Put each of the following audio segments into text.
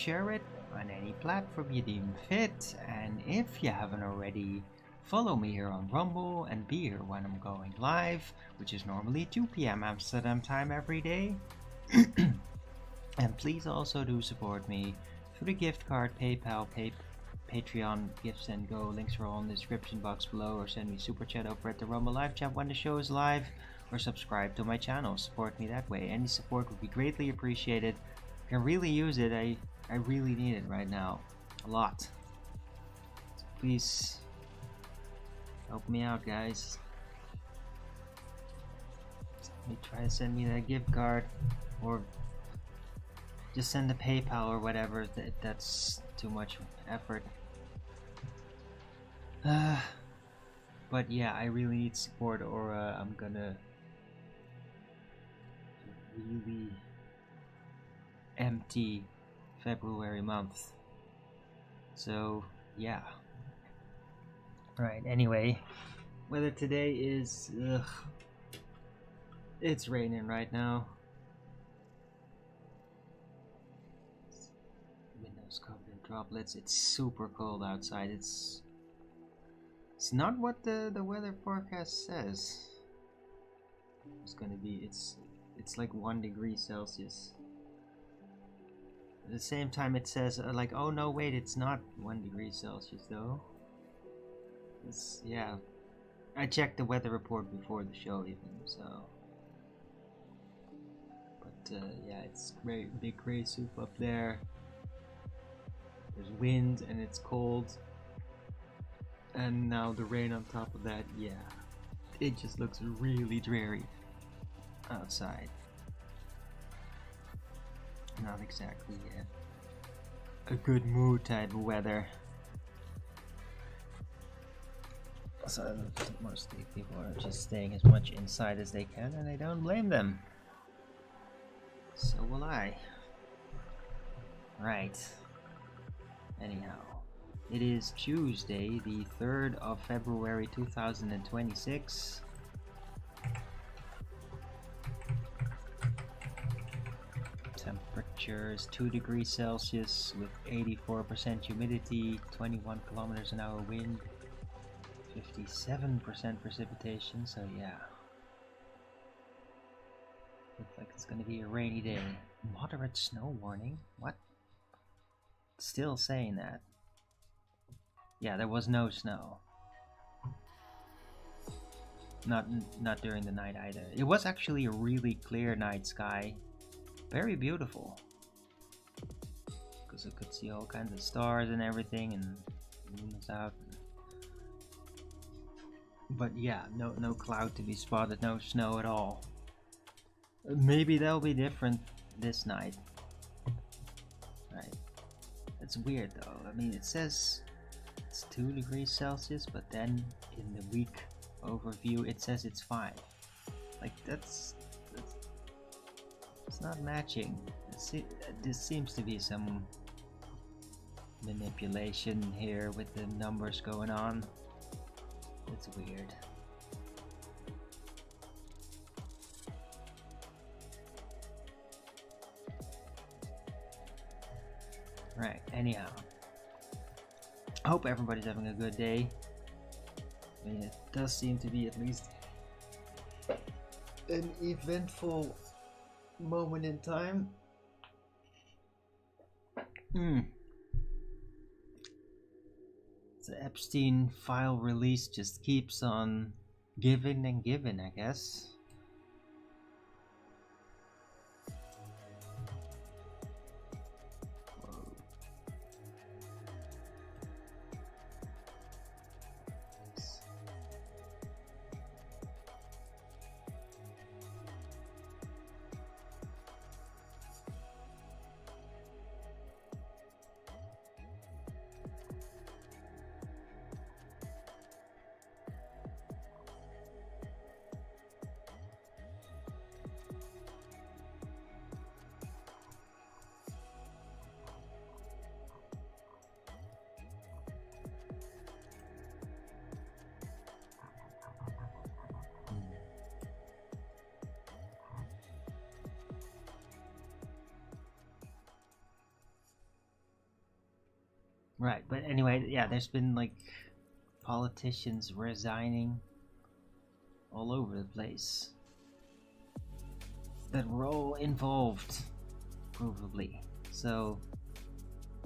share it on any platform you deem fit, and if you haven't already, follow me here on Rumble and be here when I'm going live, which is normally 2 p.m. Amsterdam time every day. And please also do support me through the gift card, PayPal, Patreon, Gifts and Go. Links are all in the description box below, or send me super chat over at the Rumble live chat when the show is live, or subscribe to my channel. Support me that way. Any support would be greatly appreciated. I can really use it. I really need it right now. A lot. So please help me out, guys. Try to send me that gift card, or just send a PayPal or whatever. That's too much effort. But yeah, I really need support, or I'm gonna really empty February month. So yeah. Right, anyway, weather today is it's raining right now. Windows covered in droplets. It's super cold outside. It's not what the weather forecast says. It's gonna be. It's like 1 degree Celsius. At the same time, it says like, oh no, wait, it's not 1 degree Celsius though. Yeah, I checked the weather report before the show even, so. But yeah, it's big gray soup up there. There's wind and it's cold, and now the rain on top of that. Yeah, it just looks really dreary outside. Not exactly a good mood type of weather. So mostly people are just staying as much inside as they can, and I don't blame them. So will I. Right. Anyhow, it is Tuesday, the 3rd of February 2026. Temperatures 2 degrees Celsius with 84% humidity, 21 kilometers an hour wind, 57% precipitation. So yeah, looks like it's gonna be a rainy day. Moderate snow warning. What? Still saying that. Yeah, there was no snow. Not during the night either. It was actually a really clear night sky. Very beautiful. Because I could see all kinds of stars and everything, and the moon was out. But yeah, no cloud to be spotted, no snow at all. Maybe that'll be different this night. Right. It's weird though. I mean, it says it's 2 degrees Celsius, but then in the week overview it says it's 5. Like it's not matching. This seems to be some manipulation here with the numbers going on. It's weird. Right, anyhow. I hope everybody's having a good day. I mean, it does seem to be at least an eventful moment in time. The Epstein file release just keeps on giving and giving, I guess. Right, but anyway, yeah, there's been like politicians resigning all over the place that were all involved, provably. So,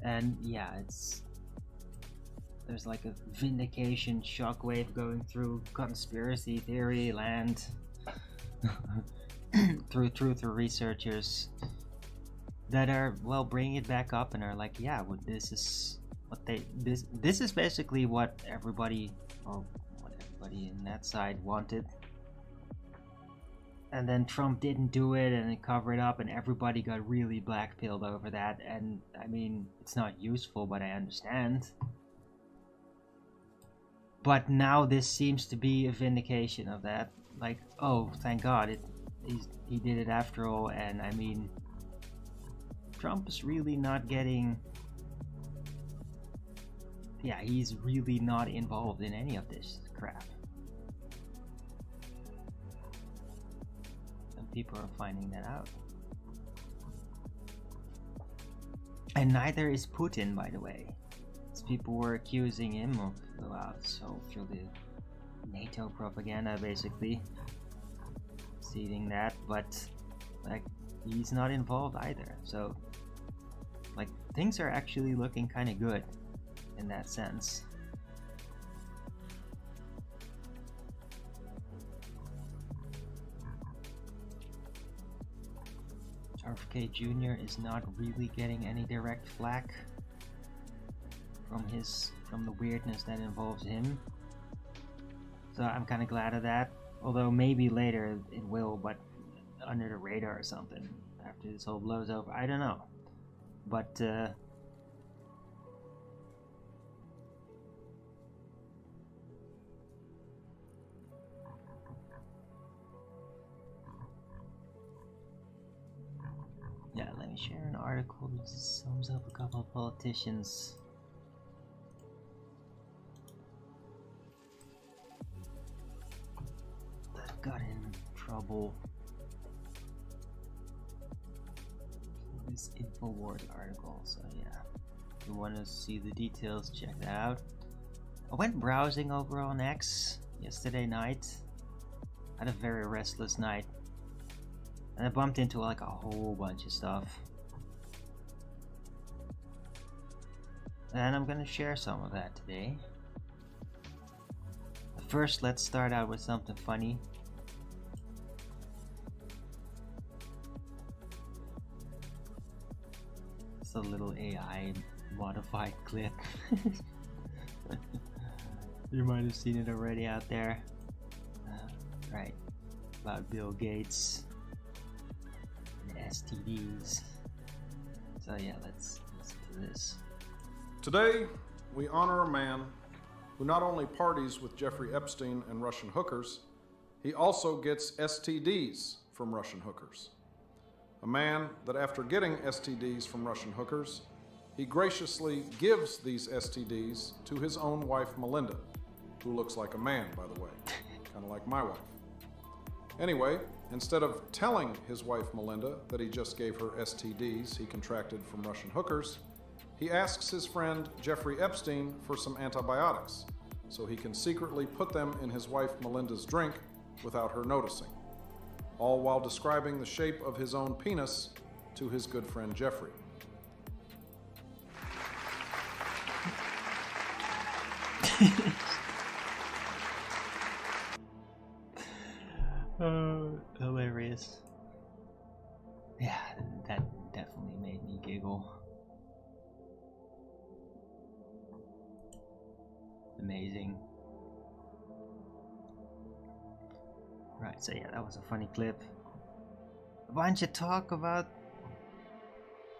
and yeah, there's like a vindication shockwave going through conspiracy theory land through truther researchers that are, well, bringing it back up and are like, yeah, well, this is basically what everybody in that side wanted. And then Trump didn't do it and it covered up and everybody got really blackpilled over that. And I mean, it's not useful, but I understand. But now this seems to be a vindication of that. Like, oh, thank God, he did it after all. And I mean, Trump is really not getting... Yeah, he's really not involved in any of this crap. And people are finding that out. And neither is Putin, by the way. As people were accusing him of, so through the NATO propaganda, basically, seeding that, but like, he's not involved either. So, like, things are actually looking kind of good in that sense. RFK Jr. is not really getting any direct flack from the weirdness that involves him. So I'm kind of glad of that. Although maybe later it will, but under the radar or something after this whole blows over. I don't know. But yeah, let me share an article that sums up a couple of politicians. That got in trouble. This InfoWars article, so yeah. If you want to see the details, check that out. I went browsing over on X yesterday night. I had a very restless night. And I bumped into like a whole bunch of stuff. And I'm gonna share some of that today. But first, let's start out with something funny. It's a little AI modified clip. You might have seen it already out there. Right, about Bill Gates. STDs. So yeah, let's listen to this. Today, we honor a man who not only parties with Jeffrey Epstein and Russian hookers, he also gets STDs from Russian hookers. A man that after getting STDs from Russian hookers, he graciously gives these STDs to his own wife, Melinda, who looks like a man, by the way, kind of like my wife. Anyway, instead of telling his wife Melinda that he just gave her STDs he contracted from Russian hookers, he asks his friend Jeffrey Epstein for some antibiotics so he can secretly put them in his wife Melinda's drink without her noticing, all while describing the shape of his own penis to his good friend Jeffrey. Hilarious. Yeah, that definitely made me giggle. Amazing. Right, so yeah, that was a funny clip. A bunch of talk about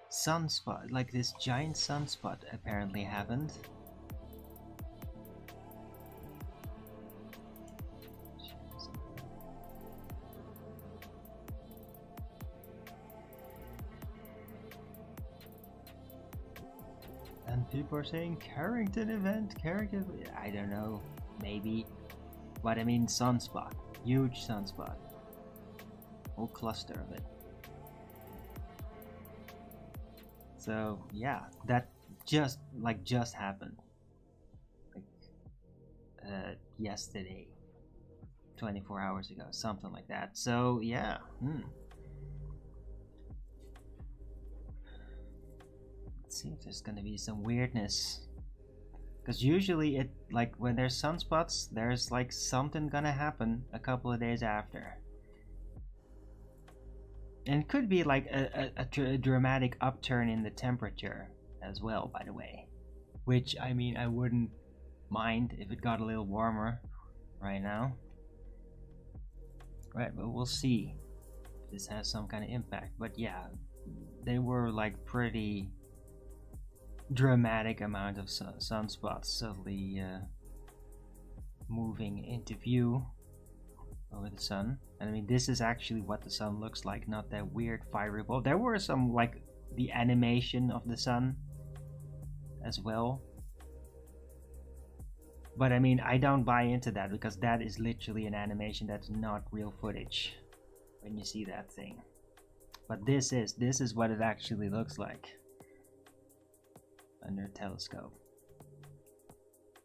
sunspot, like this giant sunspot apparently happened. And people are saying Carrington event, Carrington, I don't know, maybe. But I mean sunspot, huge sunspot. Whole cluster of it. So yeah, that just happened, like yesterday, 24 hours ago, something like that. So yeah. Let's see if there's gonna be some weirdness, because usually it, like, when there's sunspots, there's like something gonna happen a couple of days after. And it could be like a dramatic upturn in the temperature as well, by the way. Which, I mean, I wouldn't mind if it got a little warmer right now. Right, but we'll see if this has some kind of impact. But yeah, they were like pretty dramatic amount of sunspots suddenly moving into view over the sun. And I mean, this is actually what the sun looks like, not that weird fiery ball. There were some, like, the animation of the sun as well, but I mean, I don't buy into that, because that is literally an animation. That's not real footage when you see that thing. But this is what it actually looks like under a telescope.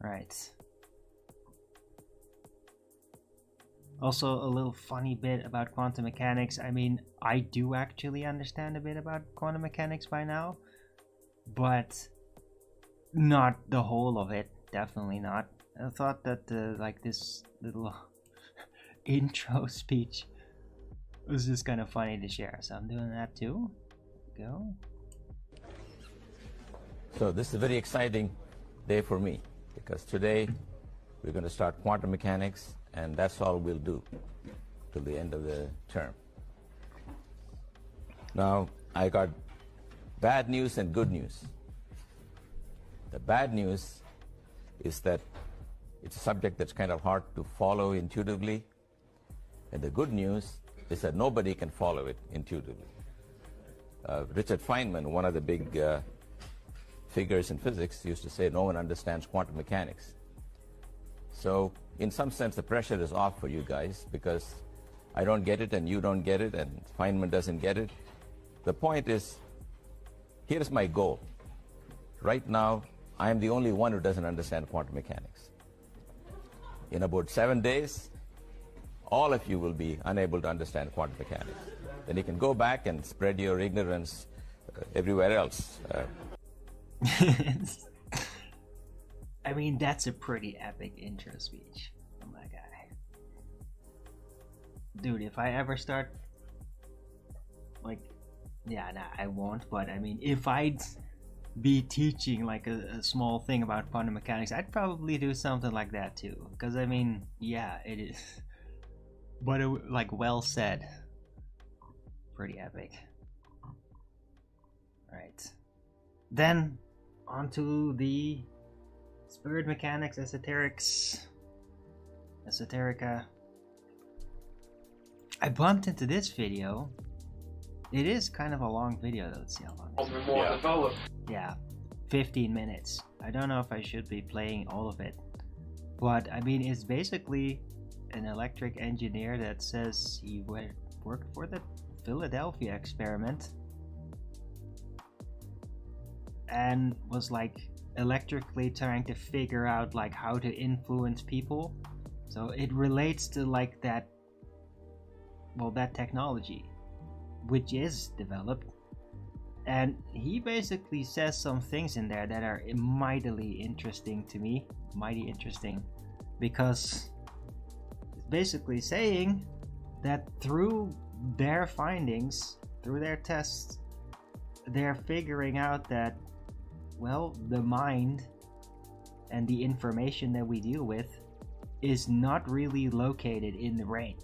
Right. Also, a little funny bit about quantum mechanics. I mean, I do actually understand a bit about quantum mechanics by now, but not the whole of it. Definitely not. I thought that like this little intro speech was just kind of funny to share, so I'm doing that too. Go. So this is a very exciting day for me, because today we're going to start quantum mechanics, and that's all we'll do till the end of the term. Now, I got bad news and good news. The bad news is that it's a subject that's kind of hard to follow intuitively, and the good news is that nobody can follow it intuitively. Richard Feynman, one of the big figures in physics, used to say no one understands quantum mechanics. So in some sense the pressure is off for you guys, because I don't get it and you don't get it and Feynman doesn't get it. The point is, here's my goal. Right now I am the only one who doesn't understand quantum mechanics. In about 7 days, all of you will be unable to understand quantum mechanics. Then you can go back and spread your ignorance everywhere else. I mean, that's a pretty epic intro speech from that guy. Dude, if I ever start, like, yeah, nah, I won't, but I mean, if I'd be teaching like a small thing about quantum mechanics, I'd probably do something like that too. Because I mean, yeah, it is. But it, like, well said. Pretty epic. Right. Then, onto the spirit mechanics, esoterica. I bumped into this video. It is kind of a long video though. Let's see how long. Yeah, 15 minutes. I don't know if I should be playing all of it, but I mean, it's basically an electric engineer that says he worked for the Philadelphia experiment and was like electrically trying to figure out like how to influence people. So it relates to like that, well, that technology which is developed, and he basically says some things in there that are mightily interesting to me. Mighty interesting, because it's basically saying that through their findings, through their tests, they're figuring out that, well, the mind and the information that we deal with is not really located in the brain,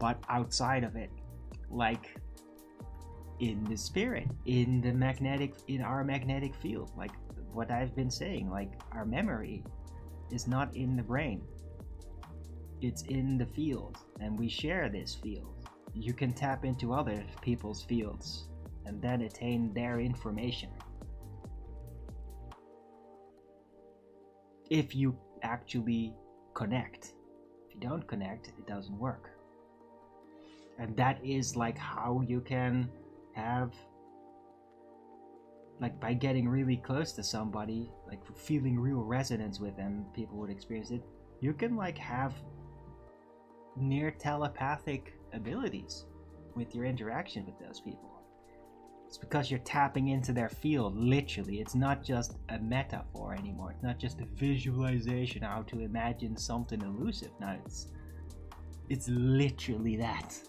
but outside of it, like in the spirit, in our magnetic field. Like what I've been saying, like our memory is not in the brain, it's in the field, and we share this field. You can tap into other people's fields and then attain their information. If you actually connect. If you don't connect, it doesn't work. And that is like how you can have like by getting really close to somebody, like feeling real resonance with them, people would experience it. You can like have near telepathic abilities with your interaction with those people. It's because you're tapping into their field, literally. It's not just a metaphor anymore. It's not just a visualization, how to imagine something elusive. No, it's literally that.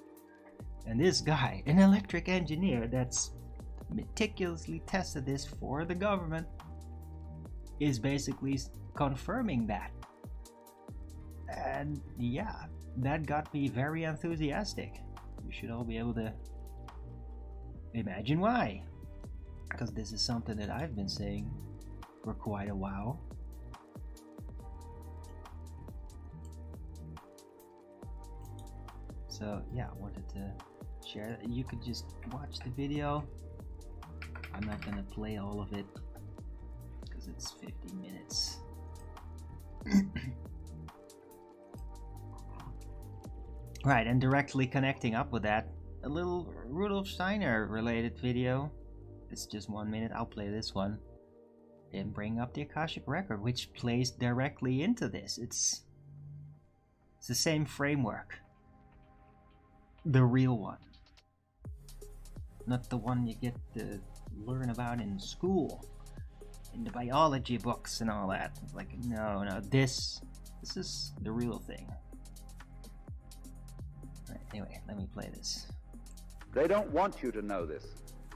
And this guy, an electric engineer that's meticulously tested this for the government, is basically confirming that. And yeah, that got me very enthusiastic. You should all be able to imagine why, because this is something that I've been saying for quite a while. So yeah, I wanted to share that. You could just watch the video. I'm not gonna play all of it because it's 50 minutes. Right, and directly connecting up with that, a little Rudolf Steiner related video. It's just 1 minute. I'll play this one and bring up the Akashic record, which plays directly into this. It's the same framework, the real one, not the one you get to learn about in school, in the biology books and all that. Like, no, this is the real thing. Right, anyway, let me play this. They don't want you to know this.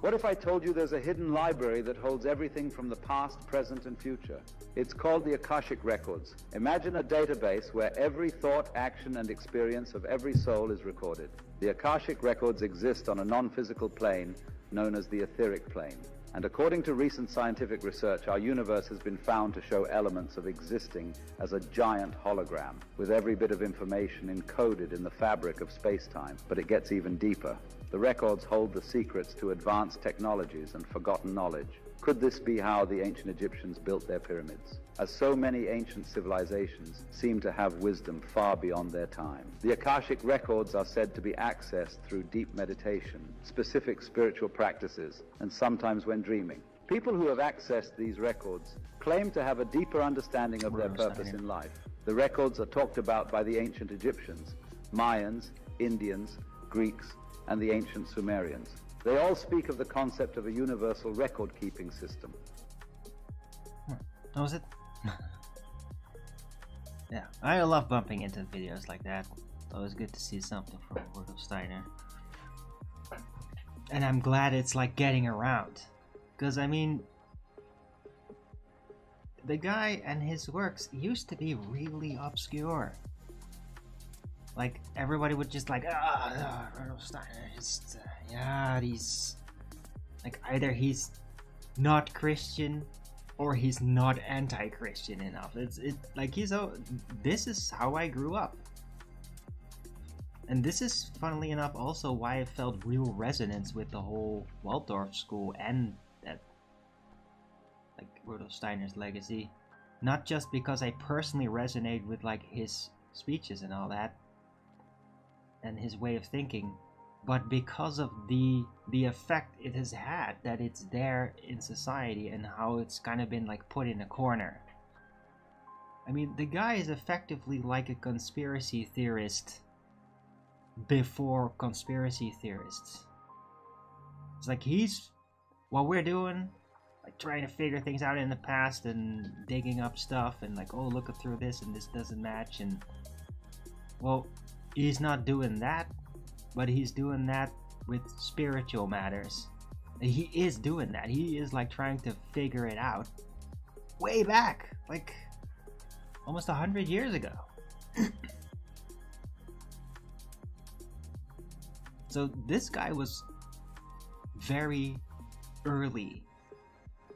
What if I told you there's a hidden library that holds everything from the past, present, and future? It's called the Akashic Records. Imagine a database where every thought, action, and experience of every soul is recorded. The Akashic Records exist on a non-physical plane known as the etheric plane. And according to recent scientific research, our universe has been found to show elements of existing as a giant hologram, with every bit of information encoded in the fabric of space-time. But it gets even deeper. The records hold the secrets to advanced technologies and forgotten knowledge. Could this be how the ancient Egyptians built their pyramids? As so many ancient civilizations seem to have wisdom far beyond their time. The Akashic records are said to be accessed through deep meditation, specific spiritual practices, and sometimes when dreaming. People who have accessed these records claim to have a deeper understanding of their purpose in life. The records are talked about by the ancient Egyptians, Mayans, Indians, Greeks, and the ancient Sumerians. They all speak of the concept of a universal record-keeping system. That was it? Yeah, I love bumping into videos like that. It's always good to see something from Rudolf Steiner. And I'm glad it's like getting around. Because I mean, the guy and his works used to be really obscure. Like, everybody would just like, Rudolf Steiner, just, yeah, he's, like, either he's not Christian or he's not anti-Christian enough. Like, this is how I grew up. And this is, funnily enough, also why I felt real resonance with the whole Waldorf school and that, like, Rudolf Steiner's legacy. Not just because I personally resonate with, like, his speeches and all that, and his way of thinking, but because of the effect it has had, that it's there in society and how it's kind of been like put in a corner. I mean, the guy is effectively like a conspiracy theorist before conspiracy theorists. It's like what we're doing, like trying to figure things out in the past and digging up stuff and like, oh, look through this and this doesn't match, and well, he's not doing that, but he's doing that with spiritual matters. He is doing that. He is like trying to figure it out way back, like almost 100 years ago. So this guy was very early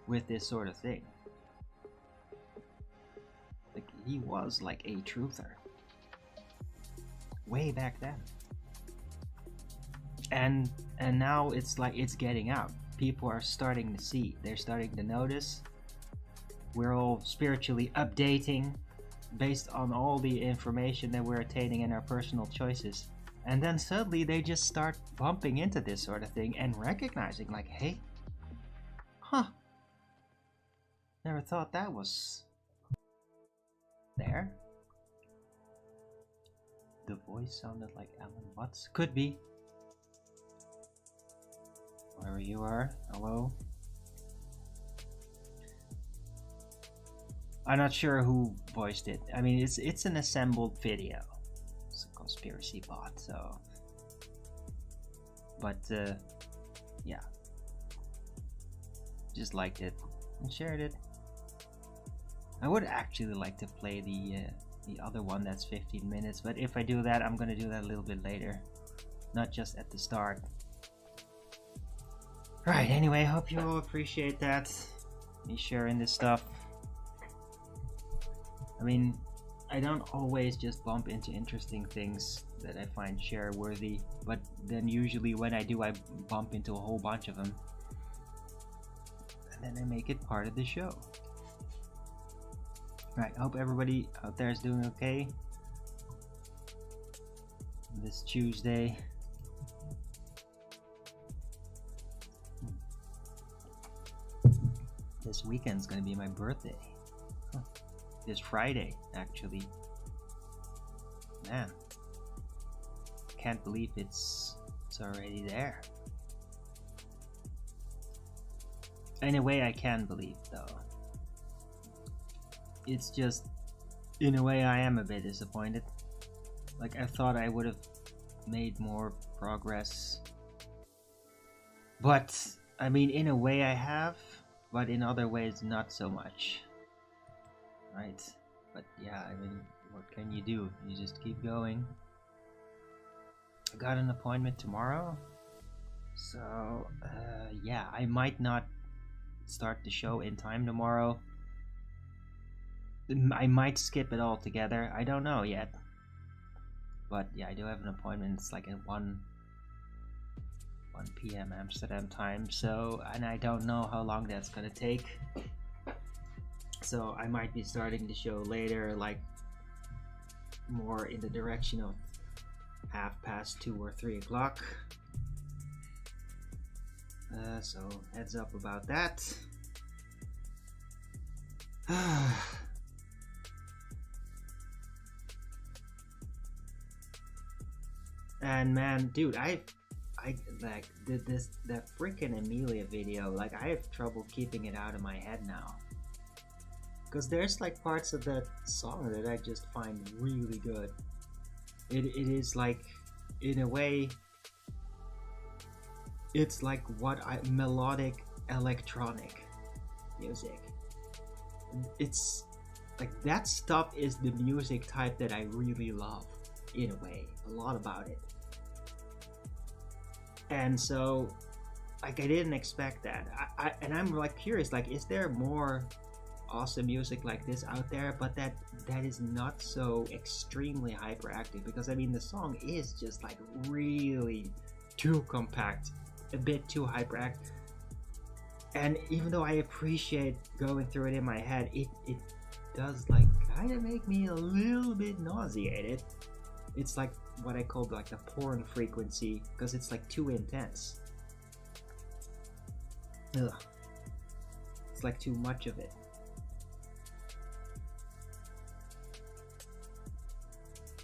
with this sort of thing. Like, he was like a truther way back then. And now it's like it's getting out. People are starting to see. They're starting to notice. We're all spiritually updating based on all the information that we're attaining in our personal choices. And then suddenly they just start bumping into this sort of thing and recognizing like, hey, Never thought that was there. The voice sounded like Alan Watts. Could be. Wherever you are, hello. I'm not sure who voiced it. I mean, it's an assembled video. It's a conspiracy bot, so. But yeah, just liked it and shared it. I would actually like to play the other one that's 15 minutes, but if I do that, I'm gonna do that a little bit later, not just at the start. Right, anyway, hope you all appreciate that, me sharing this stuff. I mean, I don't always just bump into interesting things that I find share worthy, but then usually when I do, I bump into a whole bunch of them, and then I make it part of the show. Right, hope everybody out there is doing okay this Tuesday. This weekend's gonna be my birthday. Huh. This Friday, actually. Man, can't believe it's already there. In a way, I can believe, though. It's just, in a way, I am a bit disappointed. Like, I thought I would have made more progress. But, I mean, in a way I have, but in other ways, not so much. Right? But yeah, I mean, what can you do? You just keep going. I got an appointment tomorrow. So, yeah, I might not start the show in time tomorrow. I might skip it altogether. I don't know yet. But yeah, I do have an appointment. It's like at 1 p.m. Amsterdam time. So, and I don't know how long that's gonna take. So I might be starting the show later, like more in the direction of 2:30 or 3 o'clock. So heads up about that. And man, dude, I like did that freaking Amelia video. Like, I have trouble keeping it out of my head now, because there's like parts of that song that I just find really good. It is like, in a way, it's like melodic electronic music. It's like, that stuff is the music type that I really love, in a way, a lot about it. And so, like, I didn't expect that. And I'm like curious, like, is there more awesome music like this out there, but that is not so extremely hyperactive? Because I mean, the song is just like really too compact, a bit too hyperactive. And even though I appreciate going through it in my head, it does like kind of make me a little bit nauseated. It's like what I call like the porn frequency, because it's like too intense. Ugh. It's like too much of it.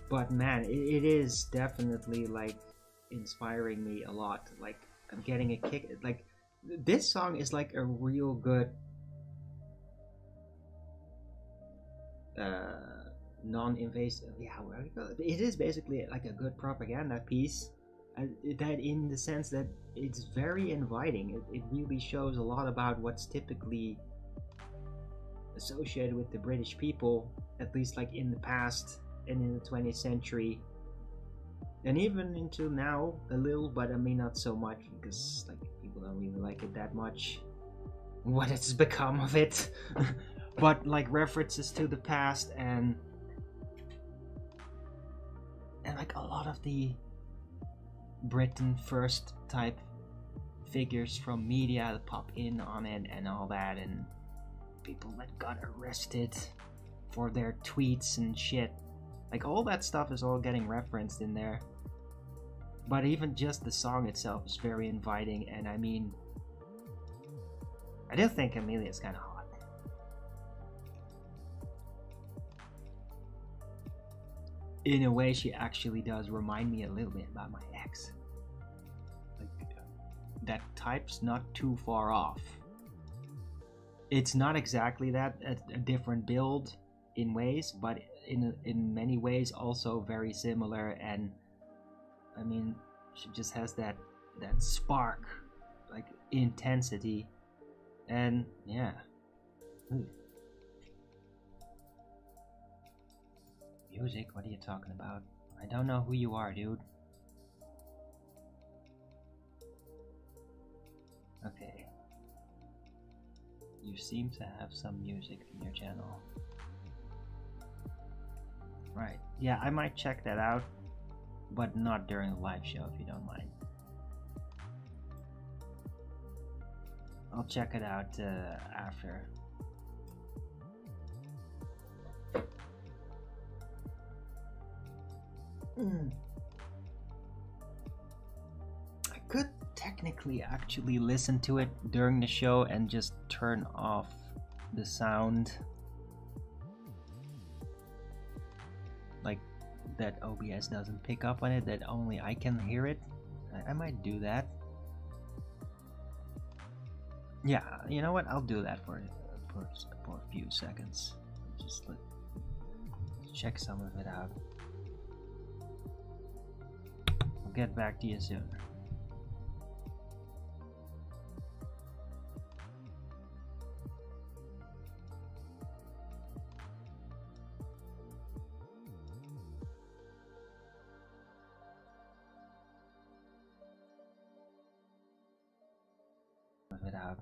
But man, it is definitely like inspiring me a lot. Like, I'm getting a kick. Like, this song is like a real good non-invasive, it is basically like a good propaganda piece, that in the sense that it's very inviting. It really shows a lot about what's typically associated with the British people, at least like in the past and in the 20th century, and even into now a little, but I mean not so much, because like people don't really like it that much, what it's become of it. But like references to the past and like a lot of the Britain First type figures from media that pop in on it and all that, and people that got arrested for their tweets and shit. Like, all that stuff is all getting referenced in there. But even just the song itself is very inviting, and I mean, I do think Amelia's kind of hot. in a way, she actually does remind me a little bit about my ex. Like, that type's not too far off. It's not exactly that, a different build in ways, but in many ways also very similar. And I mean, she just has that spark, like intensity, and yeah. Music? What are you talking about? I don't know who you are, dude. Okay. You seem to have some music in your channel. Right. Yeah, I might check that out, but not during the live show if you don't mind. I'll check it out after. I could technically actually listen to it during the show and just turn off the sound, like that OBS doesn't pick up on it, that only I can hear it. I might do that. Yeah, you know what? I'll do that for a few seconds. Just check some of it out. I'll get back to you soon. It out.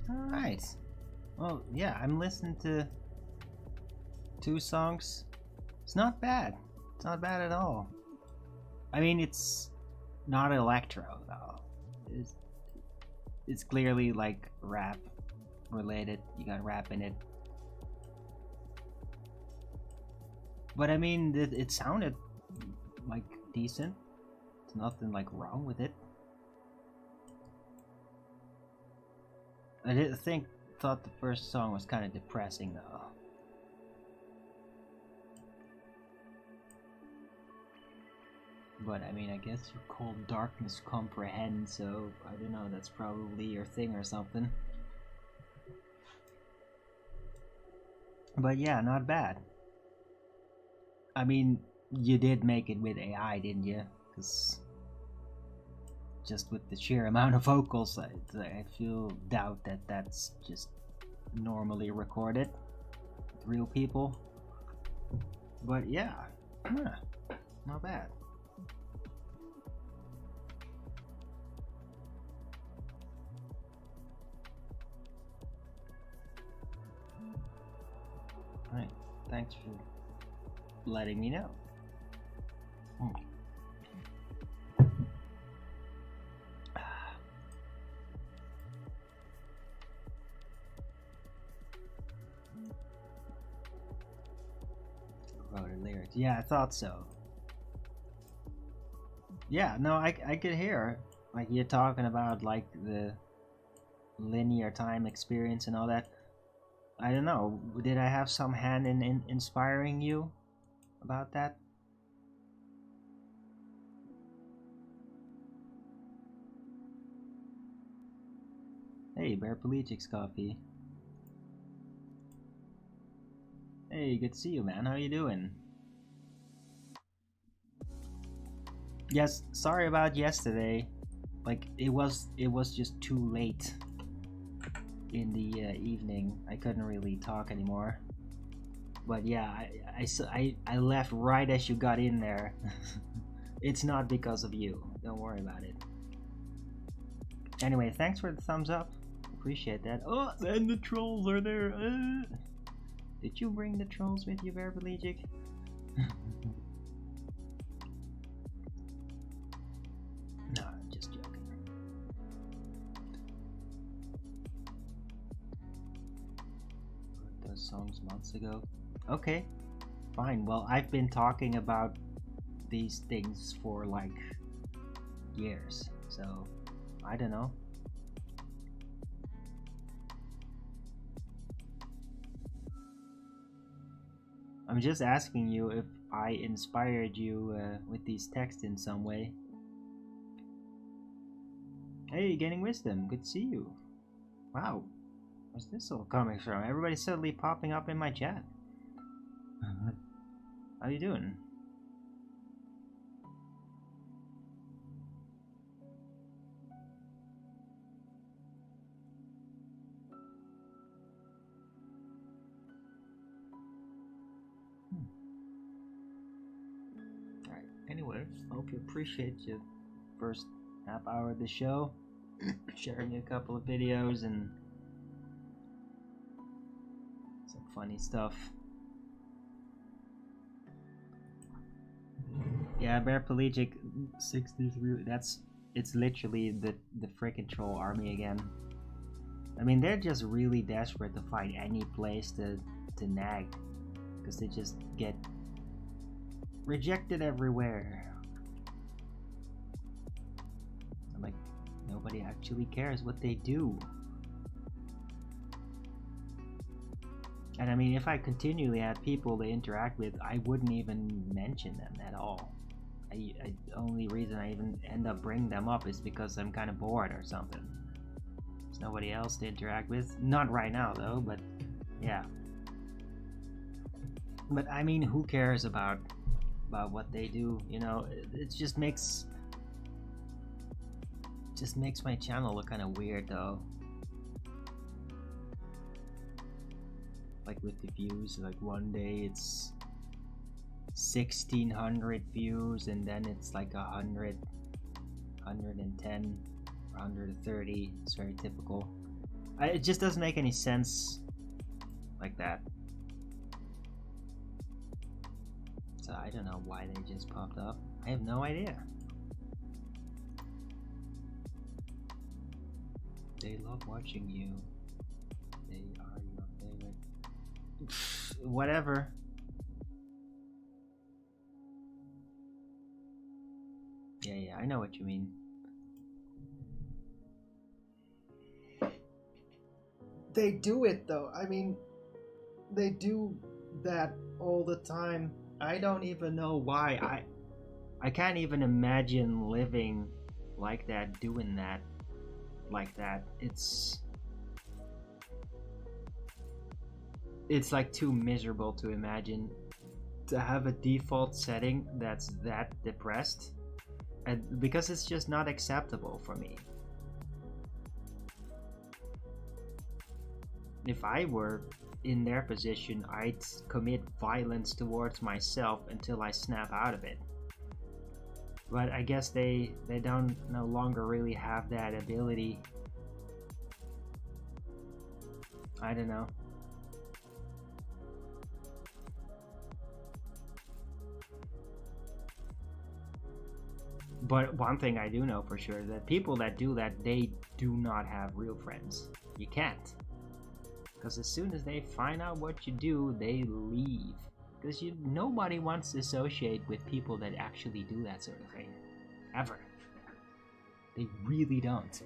Alright. Well, yeah, I'm listening to 2 songs. It's not bad. It's not bad at all. I mean, it's not electro, though. It's clearly, like, rap related. You got rap in it. But, I mean, it sounded, like, decent. There's nothing, like, wrong with it. I thought the first song was kind of depressing though. But I mean, I guess you call darkness comprehend, so I don't know, that's probably your thing or something. But yeah, not bad. I mean, you did make it with AI, didn't you? Because just with the sheer amount of vocals, I feel doubt that that's just normally recorded with real people. But yeah, not bad. Thanks for letting me know. Wrote the lyrics. Yeah, I thought so. Yeah, no, I could hear like you're talking about like the linear time experience and all that. I don't know. Did I have some hand in inspiring you about that? Hey, Derpy coffee. Hey, good to see you, man. How you doing? Yes, sorry about yesterday. Like it was just too late in the evening. I couldn't really talk anymore. But yeah, I left right as you got in there. It's not because of you. Don't worry about it. Anyway, thanks for the thumbs up. Appreciate that. Oh, and the trolls are there. Did you bring the trolls with you, Derpy? No, I'm just joking. Wrote those songs months ago. Okay, fine. Well, I've been talking about these things for like years, so I don't know. I'm just asking you if I inspired you with these texts in some way. Hey, Gaining Wisdom, good to see you. Wow, where's this all coming from? Everybody's suddenly popping up in my chat. How you doing? Alright, anyway, hope you appreciate your first half hour of the show. Sharing a couple of videos and some funny stuff. Yeah, Derpy 63. It's literally the frickin' troll army again. I mean, they're just really desperate to find any place to nag, because they just get rejected everywhere. Like, nobody actually cares what they do. And I mean, if I continually had people to interact with, I wouldn't even mention them at all. The only reason I even end up bringing them up is because I'm kind of bored or something. There's nobody else to interact with. Not right now though, but yeah. But I mean, who cares about what they do? You know, it just makes my channel look kind of weird though. Like with the views, like one day it's 1600 views and then it's like 100, 110 or 130. It's very typical. It just doesn't make any sense like that. So I don't know why they just popped up. I have no idea. They love watching you. They are your favorite. Whatever. Yeah, I know what you mean. They do it though. I mean, they do that all the time. I don't even know why. I can't even imagine living like that, doing that like that. It's like too miserable to imagine to have a default setting that's that depressed, and because it's just not acceptable for me. If I were in their position, I'd commit violence towards myself until I snap out of it. But I guess they don't no longer really have that ability. I don't know. But one thing I do know for sure is that people that do that, they do not have real friends. You can't. Because as soon as they find out what you do, they leave. Because nobody wants to associate with people that actually do that sort of thing. Ever. They really don't.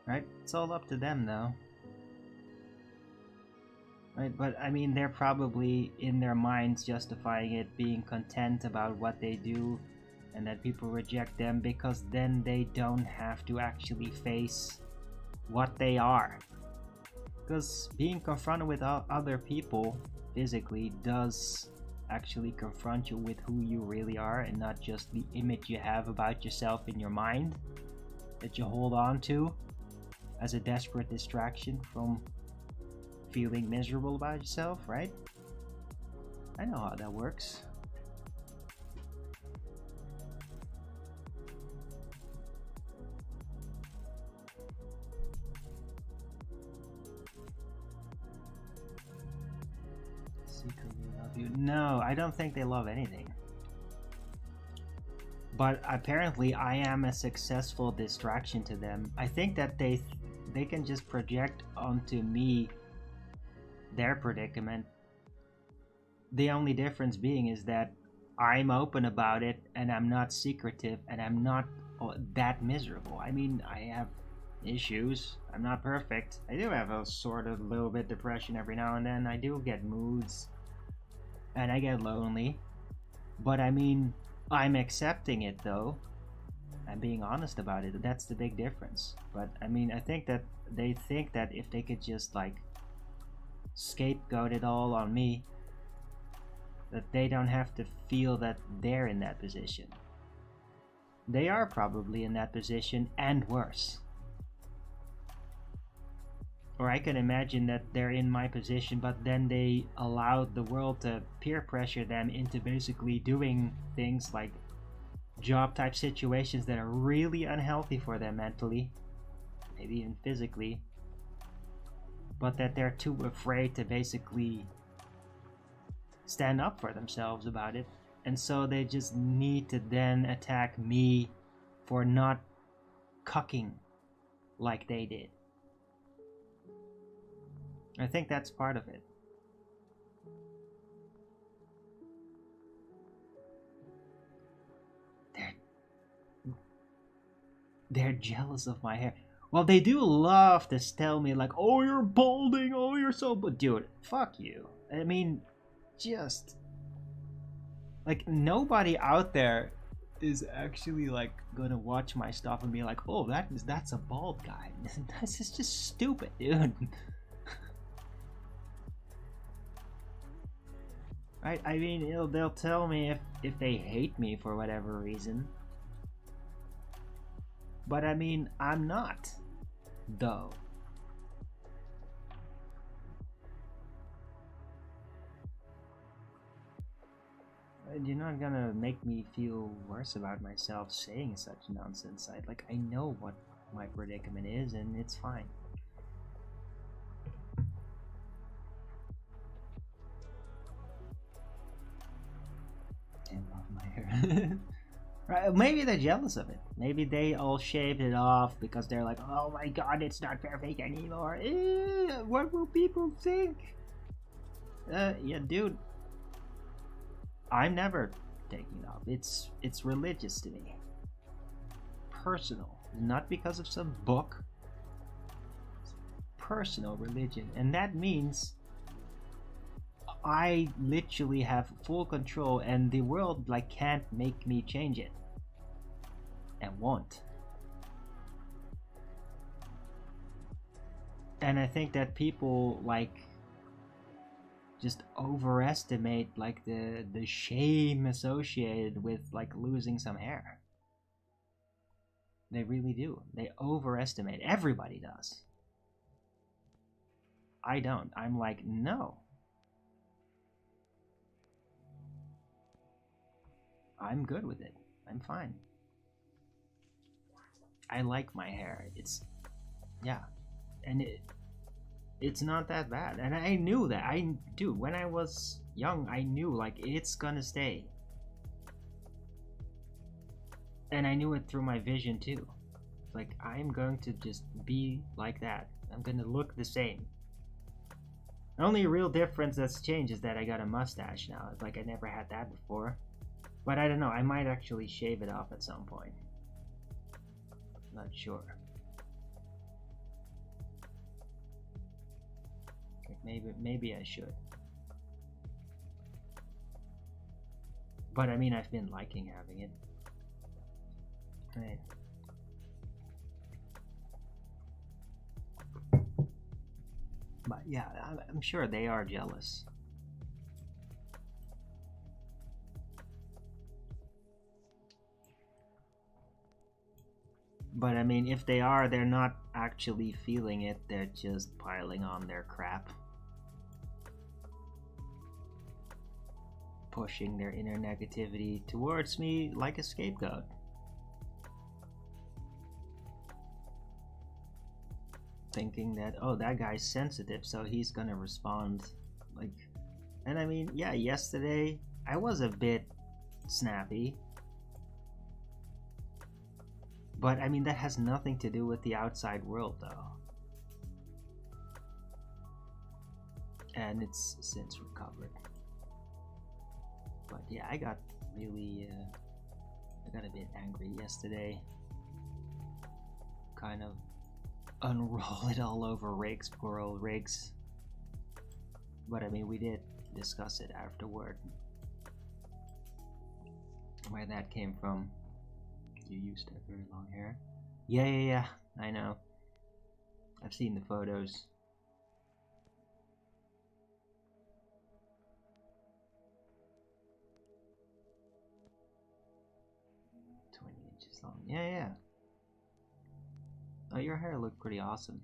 Right? It's all up to them, though. Right? But, I mean, they're probably, in their minds, justifying it, being content about what they do, and that people reject them, because then they don't have to actually face what they are. Because being confronted with other people, physically, does actually confront you with who you really are, and not just the image you have about yourself in your mind, that you hold on to as a desperate distraction from feeling miserable about yourself, right? I know how that works. Secretly love you. No, I don't think they love anything. But apparently I am a successful distraction to them. I think that they can just project onto me their predicament. The only difference being is that I'm open about it, and I'm not secretive, and I'm not that miserable. I mean, I have issues. I'm not perfect. I do have a sort of little bit depression every now and then. I do get moods, and I get lonely. But I mean, I'm accepting it though. I'm being honest about it. That's the big difference. But I mean, I think that they think that if they could just like scapegoat it all on me, that they don't have to feel that they're in that position. They are probably in that position and worse. Or I can imagine that they're in my position, but then they allowed the world to peer pressure them into basically doing things like job type situations that are really unhealthy for them mentally, maybe even physically, but that they're too afraid to basically stand up for themselves about it. And so they just need to then attack me for not cucking like they did. I think that's part of it. They're jealous of my hair. Well, they do love to tell me like, oh, you're balding, oh, you're so... But dude, fuck you. I mean, just... like, nobody out there is actually like gonna watch my stuff and be like, oh, that's a bald guy. This is just stupid, dude. Right? I mean, they'll tell me if they hate me for whatever reason. But I mean, I'm not, though. You're not gonna make me feel worse about myself saying such nonsense. I know what my predicament is, and it's fine. I love my hair. Right, maybe they're jealous of it. Maybe they all shaved it off because they're like, oh my god, it's not perfect anymore. What will people think? Yeah, dude. I'm never taking it off. It's religious to me. Personal. Not because of some book. It's personal religion. And that means I literally have full control, and the world can't make me change it. And won't. And I think that people just overestimate the shame associated with losing some hair. They really do. They overestimate. Everybody does. I don't. I'm like, no. I'm good with it. I'm fine. I like my hair. Yeah. And It's not that bad. And I knew that. Dude, when I was young, I knew, like, it's gonna stay. And I knew it through my vision too. Like, I'm going to just be like that. I'm gonna look the same. The only real difference that's changed is that I got a mustache now. Like, I never had that before. But I don't know, I might actually shave it off at some point. Not sure. Maybe I should. But I mean, I've been liking having it. Right. But yeah, I'm sure they are jealous. But I mean, if they are, they're not actually feeling it, they're just piling on their crap. Pushing their inner negativity towards me like a scapegoat. Thinking that, oh, that guy's sensitive, so he's gonna respond like... And I mean, yeah, yesterday I was a bit snappy. But I mean, that has nothing to do with the outside world though. And it's since recovered. But yeah, I got really, I got a bit angry yesterday. Kind of unroll it all over Riggs, poor old Riggs. But I mean, we did discuss it afterward. Where that came from. You used to have very long hair. Yeah, I know. I've seen the photos. 20 inches long. Yeah. Oh, your hair looked pretty awesome.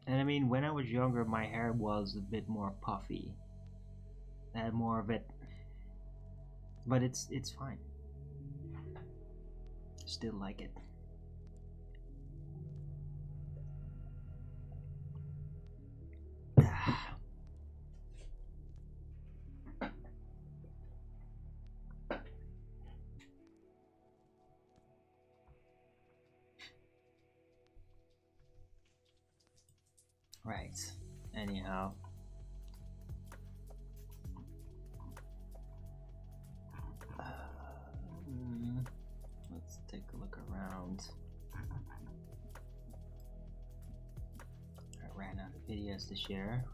And I mean, when I was younger, my hair was a bit more puffy. I had more of it. But it's fine. Still like it. Right. Anyhow. Let's take a look around. I ran out of videos to share.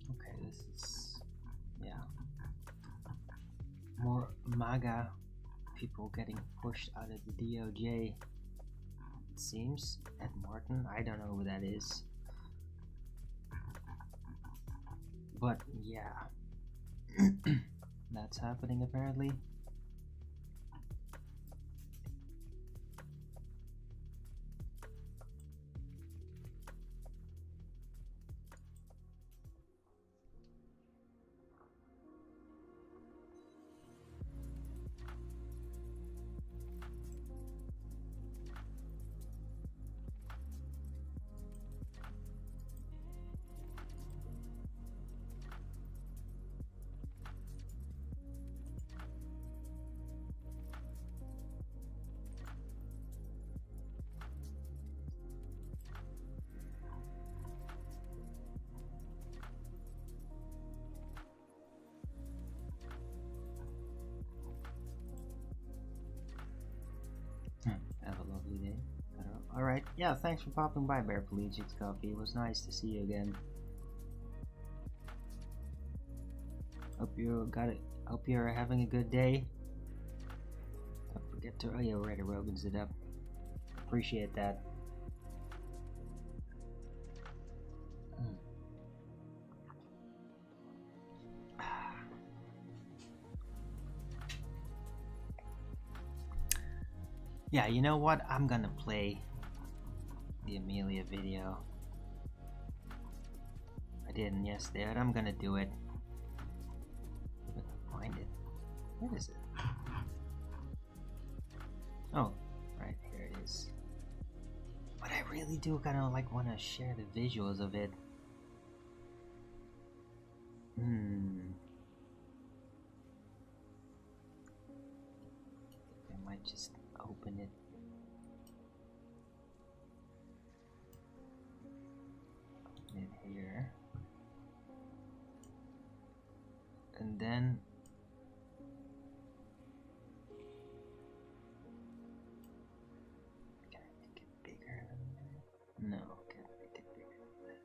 Okay, this is, yeah, more MAGA people getting pushed out of the DOJ, it seems. Ed Martin, I don't know who that is, but yeah, that's happening apparently. lovely day. Alright, yeah, thanks for popping by, Bear Pelagics Coffee. It was nice to see you again. Hope you're having a good day. Don't forget to, oh yeah, already Rogan's it up. Appreciate that. Yeah, you know what? I'm gonna play the Amelia video. I didn't yesterday, but I'm gonna do it. If I can find it. Where is it? Oh, right here it is. But I really do kind of like want to share the visuals of it. I might just open it. Open it here. And then can I make it bigger than that? No, can't make it bigger than that.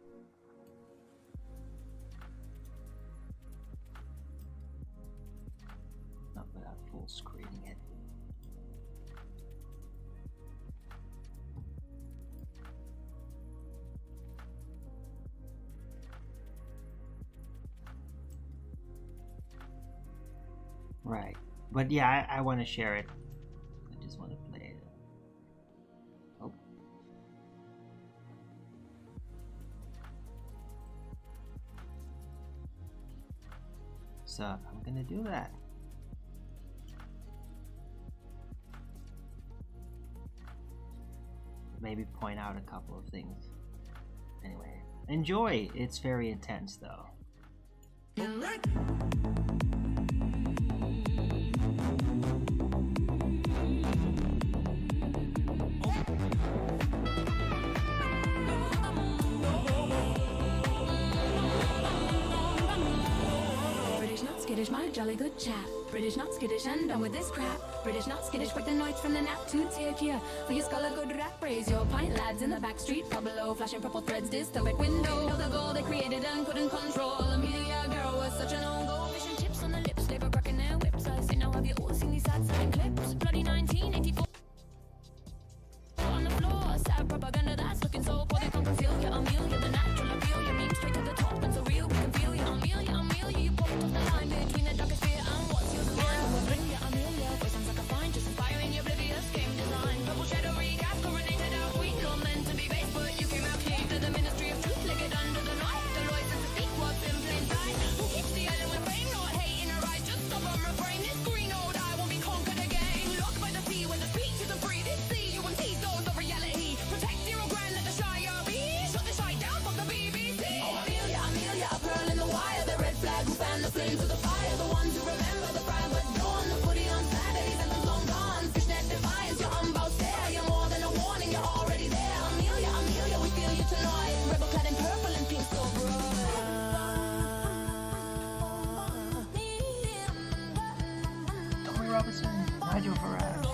Not without full screening it. Right, but yeah, I want to share it. I just want to play it. Oh. So I'm gonna do that. Maybe point out a couple of things. Anyway, enjoy. It's very intense though. Skittish, my jolly good chap. British not skittish and done with this crap. British not skittish, quick the noise from the nap to take you. For your skull a good rap, raise your pint lads in the back street. Far below, flashing purple threads, dystopic window. The goal they created and couldn't control. Amelia girl was such an old goal. Fish and chips on the lips, they were cracking their whips. I say now have you all seen these sad side clips? Bloody 1984. On the floor, sad propaganda that's looking so poor. They can't conceal you, Amelia, the natural appeal. You mean straight to the top and so real, we can feel you, Amelia, Amelia. You popped off the line between the darkest fear and what's yours again. Bring you, Amelia, voice sounds like a fine, just inspiring your oblivious game design. Purple shadow recap, coronated our queen, not meant to be base, but you came out clean to the ministry of truth, lick it under the knife. The lawyers and the speak what's in plain sight. Who keeps the island with fame, not hating a right, just stop on refrain. This green old eye won't be conquered again. Locked by the sea when the speech isn't free. This sea you and these those of reality. Protect 0 grand, let the Shire be. Shut the shite down, fuck the BBC. Oh, Amelia, Amelia, a pearl in the wire. The red flag who fan the flames of the fire. The ones who remember the private dawn. The footy on Saturdays and the long gone. Fishnet defiance, you're unbound stare. You're more than a warning, you're already there. Amelia, Amelia, we feel you tonight. Rebel clad in purple and pink so bright. Tommy Robinson, Nigel Farage.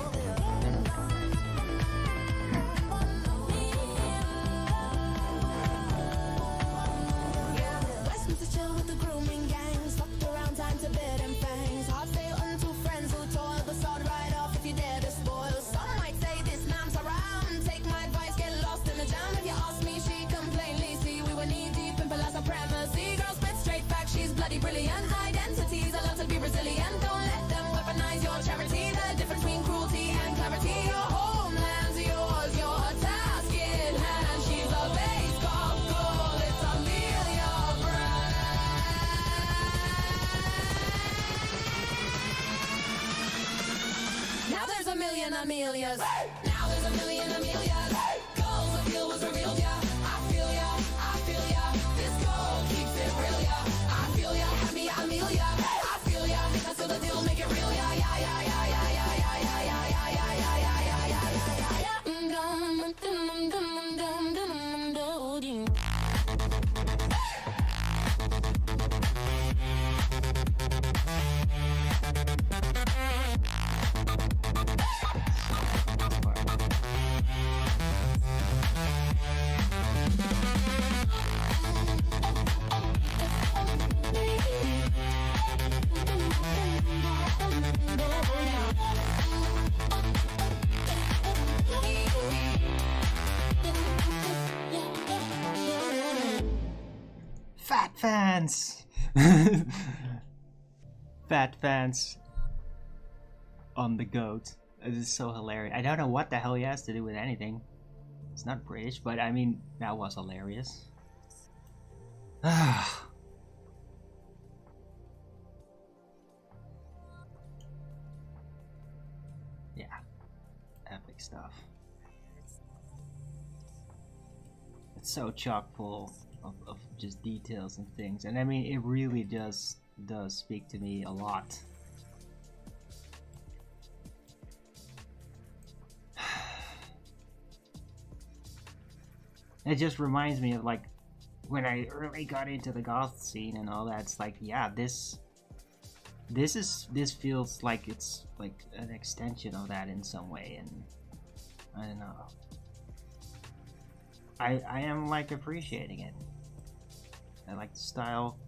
Westminster chill with the grooming gangs. Fucked around, time to bed and fangs. Hard fail unto friends who toil. The sword right off if you dare to spoil. Some might say this man's around. Take my advice, get lost in the jam. If you ask me, she can plainly see we were knee deep in Palazzo supremacy. Girl spit straight back, she's bloody brilliant. Identities allowed to be resilient. Don't let them weaponize your charity. The difference between cruelty and clarity. Your homeland's yours, your task in hand. She's a base called goal. It's Amelia Brand. Now there's a million Amelias. Now there's a million Amelias. Goals the feel was revealed, yeah. I feel ya, I feel ya. This goal keeps it real, yeah. I feel ya, have me, Amelia. I feel ya, that's so the deal make it real, yeah, yeah, yeah, yeah, yeah, yeah, yeah, yeah, yeah, yeah, yeah, yeah, yeah, yeah, yeah, yeah. Fat fans! Fat fans on the goat. It is so hilarious. I don't know what the hell he has to do with anything. It's not British, but I mean, that was hilarious. Yeah, epic stuff. It's so chock full of just details and things, and I mean, it really does speak to me a lot. It just reminds me of like when I early got into the goth scene and all that. It's like, yeah, this feels like it's like an extension of that in some way, and I don't know. I am like appreciating it. I like the style.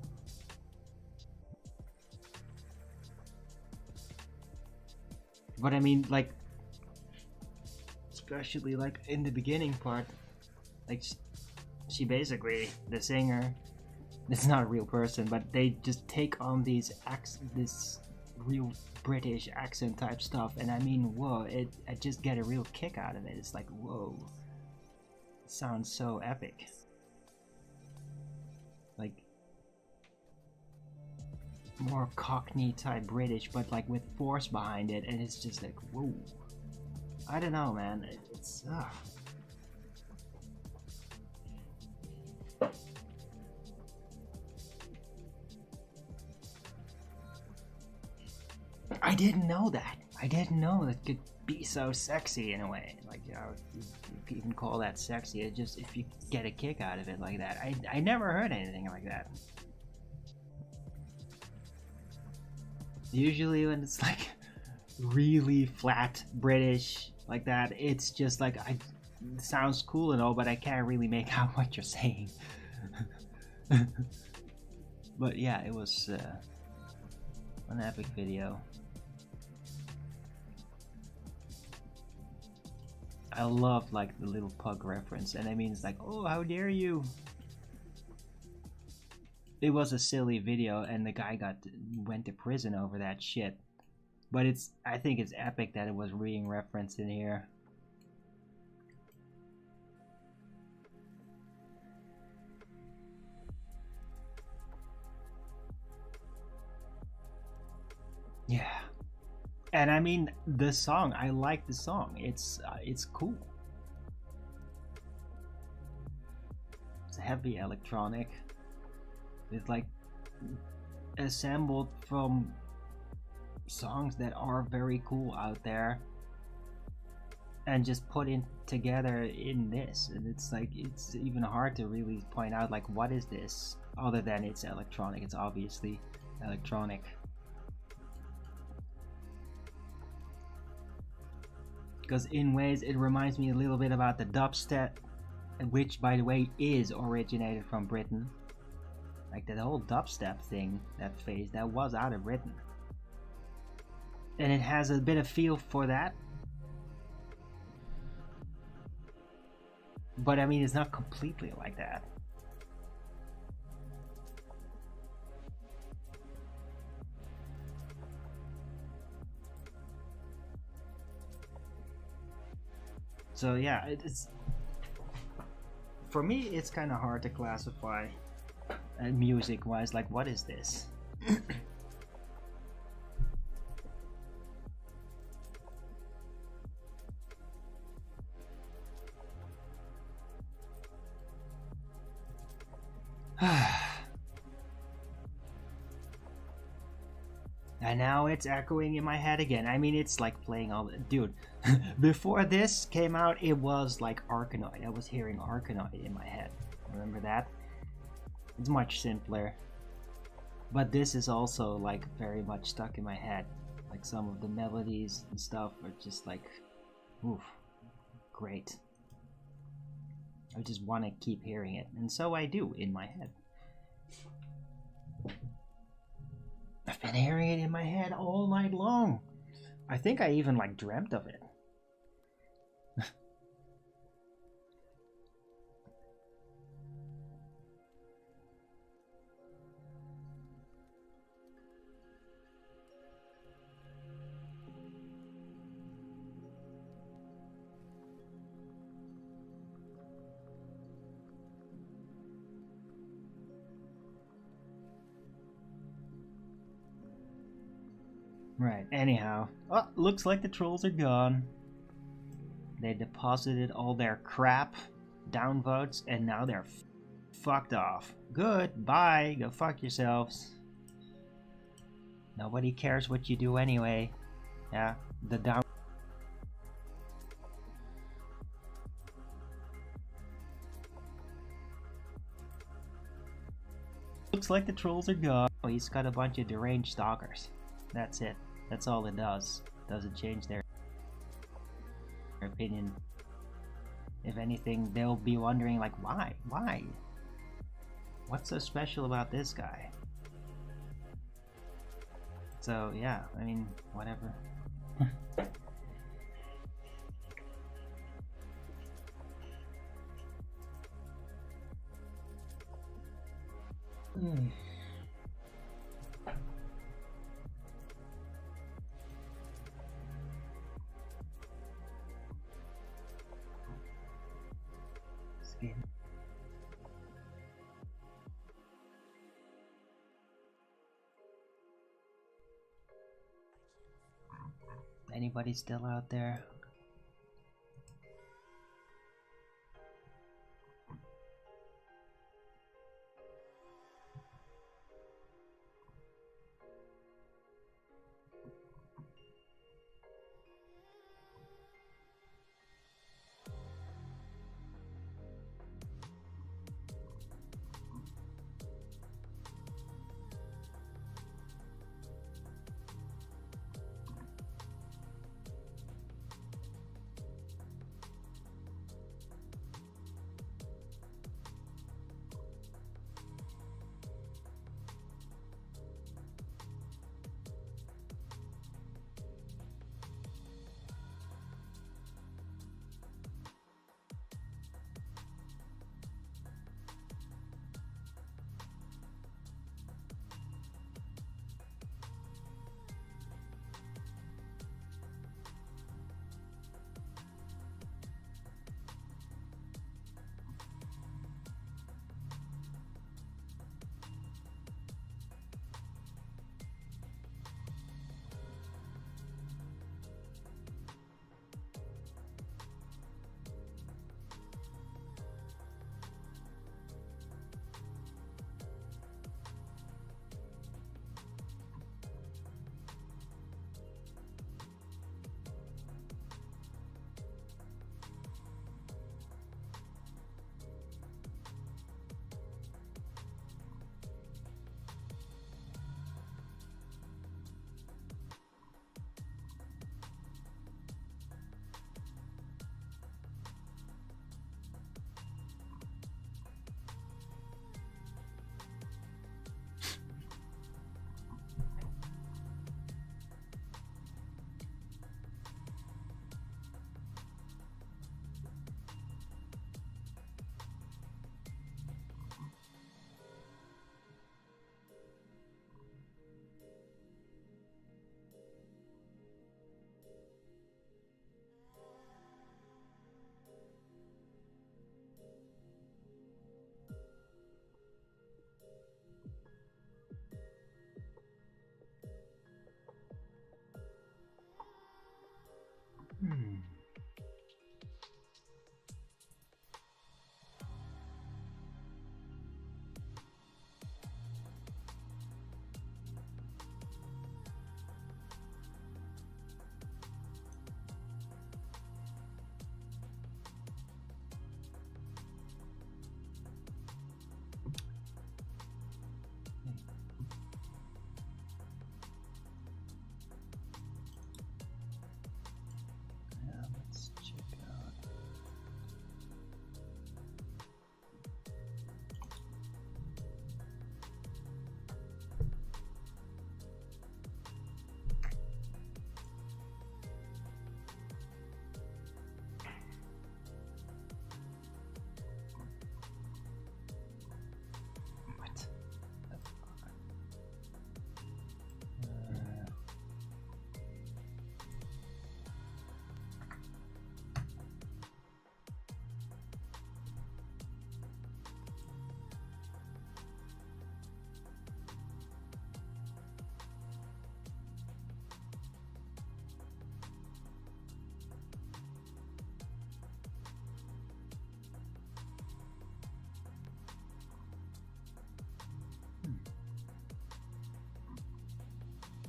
But I mean, like, especially like in the beginning part, like she basically, the singer, it's not a real person, but they just take on this real British accent type stuff, and I mean, whoa, I just get a real kick out of it. It's like, whoa, it sounds so epic. Like more Cockney type British, but like with force behind it, and it's just like, whoa. I don't know, man. It's I didn't know that. I didn't know it could be so sexy in a way. Like, you know, you could even call that sexy. It just, if you get a kick out of it like that. I never heard anything like that. Usually when it's like really flat British like that, it's just like, it sounds cool and all, but I can't really make out what you're saying. But yeah, it was an epic video. I love like the little pug reference, and I mean, it's like, oh, how dare you. It was a silly video, and the guy went to prison over that shit. But I think it's epic that it was being referenced in here. Yeah. And I mean, the song, I like the song. It's cool. It's heavy electronic. It's like assembled from songs that are very cool out there, and just put in together in this. And it's like, it's even hard to really point out like, what is this other than it's electronic. It's obviously electronic. Because in ways it reminds me a little bit about the dubstep, which by the way is originated from Britain. Like that whole dubstep thing, that phase, that was out of Britain. And it has a bit of feel for that. But I mean, it's not completely like that. So yeah, it's for me, it's kind of hard to classify music wise, like, what is this? And now it's echoing in my head again. I mean, it's like playing all the... Dude, before this came out, it was like Arkanoid. I was hearing Arkanoid in my head. Remember that? It's much simpler. But this is also like very much stuck in my head. Like some of the melodies and stuff are just like... Oof. Great. I just want to keep hearing it. And so I do in my head. I've been hearing it in my head all night long. I think I even like dreamt of it. Right, anyhow. Oh, looks like the trolls are gone. They deposited all their crap, downvotes, and now they're fucked off. Good, bye, go fuck yourselves. Nobody cares what you do anyway. Yeah, the down... Looks like the trolls are gone. Oh, he's got a bunch of deranged stalkers. That's it. That's all it does. Doesn't change their opinion. If anything, they'll be wondering, like, why? Why? What's so special about this guy? So, yeah, I mean, whatever. Skin. Anybody still out there?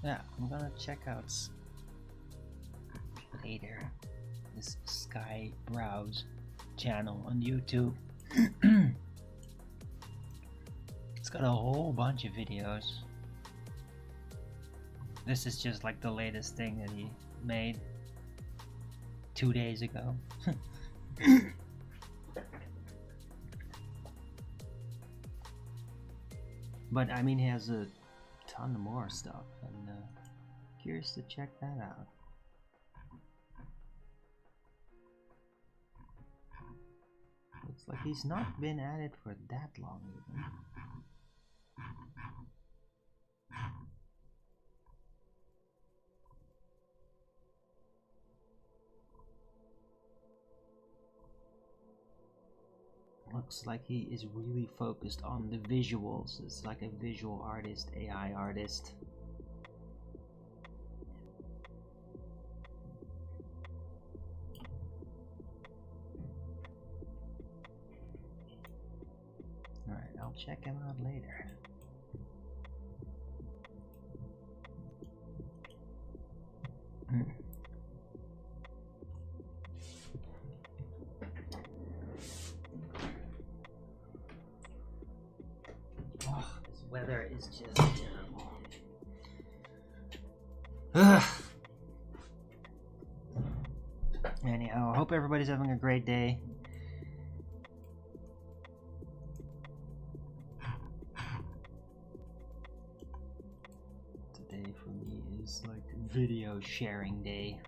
Yeah, I'm gonna check out later this Sky Browse channel on YouTube. It's got a whole bunch of videos. This is just like the latest thing that he made 2 days ago. But I mean, he has a ton more stuff, and curious to check that out. Looks like he's not been at it for that long even. Looks like he is really focused on the visuals. It's like a visual artist, AI artist. Alright, I'll check him out later. Oh, this weather is just terrible. Ugh. Anyhow, I hope everybody's having a great day. Today for me is like video sharing day.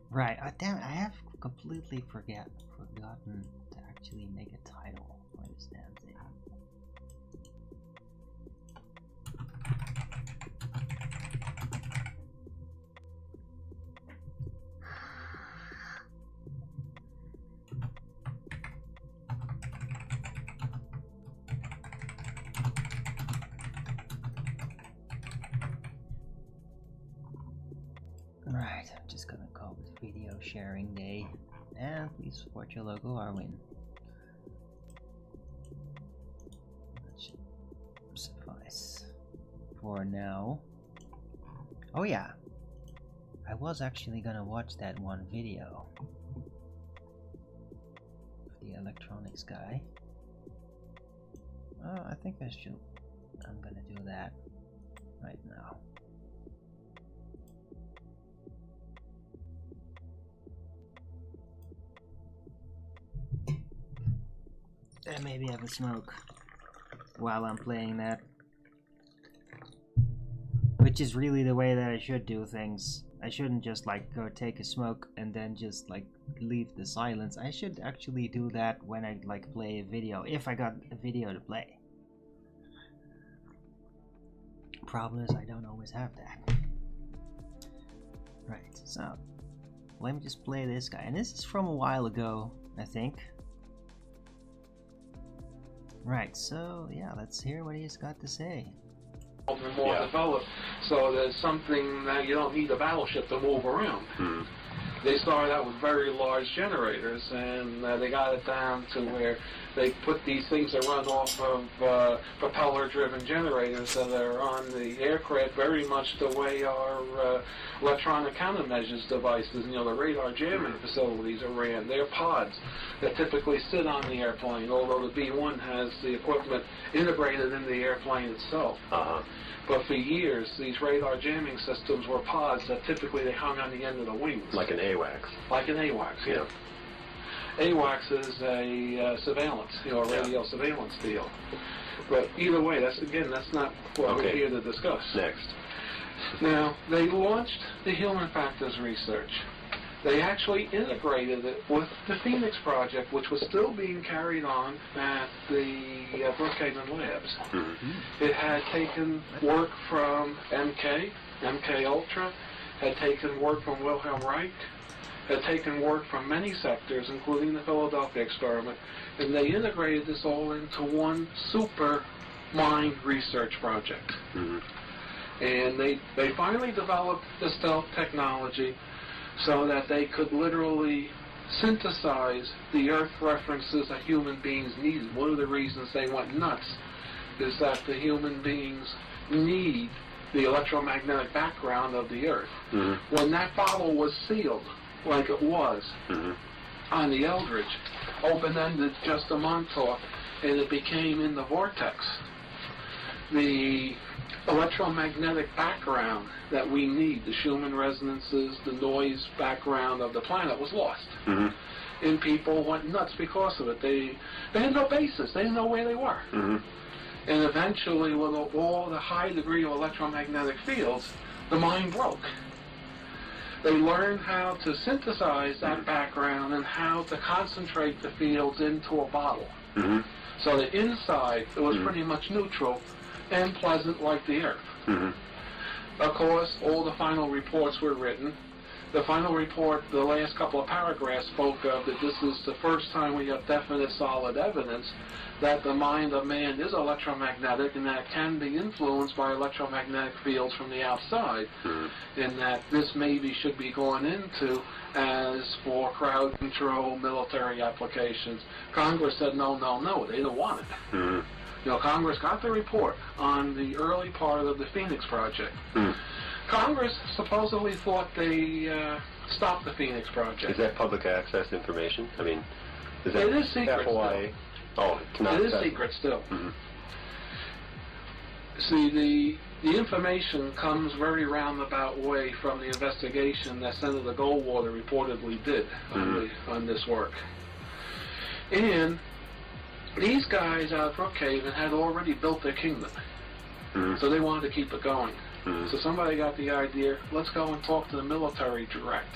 Right, damn, I have completely forgotten to actually make a title for this damn thing. Right, I'm just gonna call it video sharing day, and please support your local Arwin. That should suffice for now. Oh yeah, I was actually gonna watch that one video of the electronics guy. Oh, I think I'm gonna do that right now. And maybe have a smoke while I'm playing that. Which is really the way that I should do things. I shouldn't just like go take a smoke and then just like leave the silence. I should actually do that when I like play a video, if I got a video to play. Problem is I don't always have that. Right, so let me just play this guy. And this is from a while ago, I think. Right, so yeah, let's hear what he's got to say. and more developed, so there's something that you don't need a battleship to move around. They started out with very large generators, and they got it down to where they put these things that run off of propeller-driven generators that are on the aircraft, very much the way our electronic countermeasures devices, the radar jamming facilities are ran. They're pods that typically sit on the airplane, although the B-1 has the equipment integrated in the airplane itself. But for years, these radar jamming systems were pods that typically they hung on the end of the wings. Like an AWACS. Like an AWACS, yeah. AWACS is a surveillance, a radio surveillance deal. But either way, that's not what we're here to discuss. Next. Now, they launched the human factors research. They actually integrated it with the Phoenix Project, which was still being carried on at the Brookhaven Labs. It had taken work from MK Ultra, had taken work from Wilhelm Reich, had taken work from many sectors, including the Philadelphia experiment, and they integrated this all into one super mind research project. And they finally developed the stealth technology so that they could literally synthesize the Earth references that human beings needed. One of the reasons they went nuts is that the human beings need the electromagnetic background of the Earth. When that bottle was sealed, like it was on the Eldridge, open-ended just a Montauk, and it became in the vortex, the electromagnetic background that we need, the Schumann resonances, the noise background of the planet, was lost. And people went nuts because of it. They had no basis. They didn't know where they were. And eventually, with all the high degree of electromagnetic fields, the mind broke. They learned how to synthesize that background and how to concentrate the fields into a bottle. So the inside, it was pretty much neutral and pleasant like the Earth. Of course, all the final reports were written. The final report, the last couple of paragraphs, spoke of that this is the first time we have definite, solid evidence that the mind of man is electromagnetic and that it can be influenced by electromagnetic fields from the outside, and that this maybe should be gone into as for crowd control, military applications. Congress said no, they don't want it. Congress got the report on the early part of the Phoenix Project. Congress supposedly thought they stopped the Phoenix Project. Is that public access information? I mean, is that it is secret FOIA? Still. Oh, it cannot. It is secret still. See, the information comes very roundabout way from the investigation that Senator Goldwater reportedly did on this work. And these guys out of Brookhaven had already built their kingdom, so they wanted to keep it going. So somebody got the idea, let's go and talk to the military direct.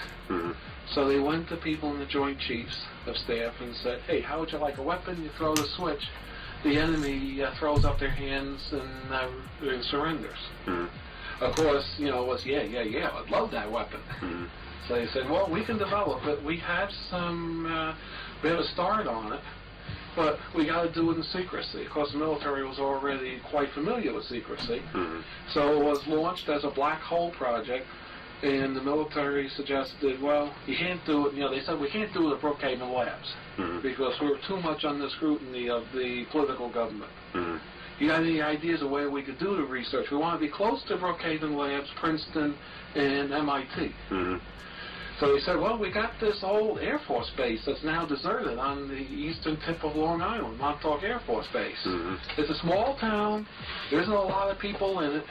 So they went to people in the Joint Chiefs of Staff and said, hey, how would you like a weapon? You throw the switch, the enemy throws up their hands and surrenders. Of course, it was, I'd love that weapon. So they said, well, we can develop it. We have we have a start on it. But we got to do it in secrecy. Of course, the military was already quite familiar with secrecy. So it was launched as a black hole project, and the military suggested, well, you can't do it. They said, we can't do it at Brookhaven Labs because we're too much under scrutiny of the political government. You got any ideas of where we could do the research? We want to be close to Brookhaven Labs, Princeton, and MIT. So they said, well, we got this old Air Force base that's now deserted on the eastern tip of Long Island, Montauk Air Force Base. It's a small town. There isn't a lot of people in it.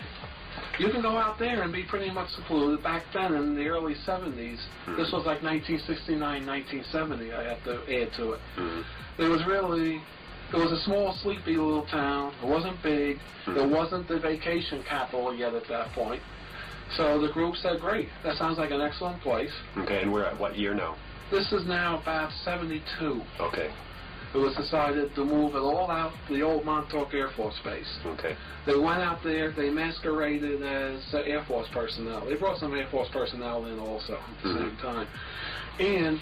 You can go out there and be pretty much secluded. Back then, in the early 70s, this was like 1969, 1970, I have to add to it. It was a small, sleepy little town. It wasn't big. It wasn't the vacation capital yet at that point. So the group said, great, that sounds like an excellent place. Okay, and we're at what year now? This is now about 72. Okay. It was decided to move it all out to the old Montauk Air Force Base. Okay. They went out there, they masqueraded as Air Force personnel. They brought some Air Force personnel in also at the same time. And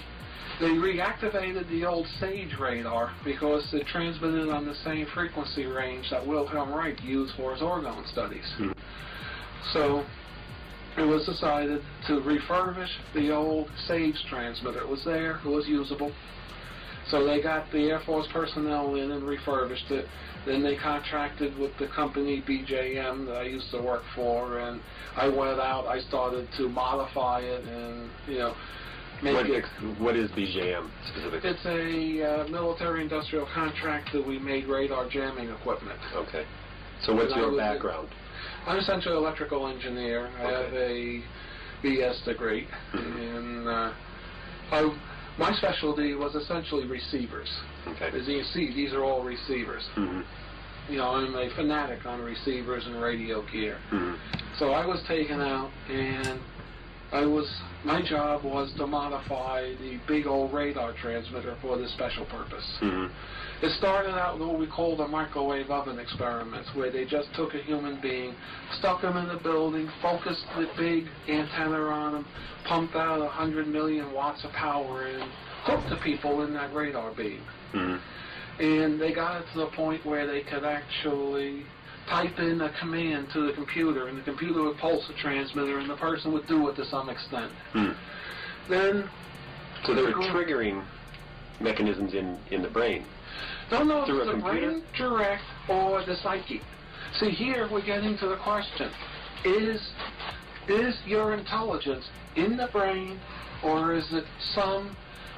They reactivated the old SAGE radar because it transmitted on the same frequency range that Wilhelm Reich used for his orgone studies. So it was decided to refurbish the old SAGE transmitter. It was there, it was usable. So they got the Air Force personnel in and refurbished it. Then they contracted with the company BJM that I used to work for, and I went out, I started to modify it and, What is BJM specifically? It's a military industrial contract that we made radar jamming equipment. Okay. So what's your background? I'm essentially an electrical engineer. I have a BS degree, and my specialty was essentially receivers. Okay. As you can see, these are all receivers. I'm a fanatic on receivers and radio gear. So I was taken out, and my job was to modify the big old radar transmitter for this special purpose. It started out with what we call the microwave oven experiments, where they just took a human being, stuck him in a building, focused the big antenna on him, pumped out 100 million watts of power, and hooked the people in that radar beam. And they got it to the point where they could actually type in a command to the computer, and the computer would pulse the transmitter, and the person would do it to some extent. Then, so there were triggering mechanisms in the brain. Don't know if Through it's a the brain direct or the psyche. See, here we're getting to the question: is your intelligence in the brain, or is it some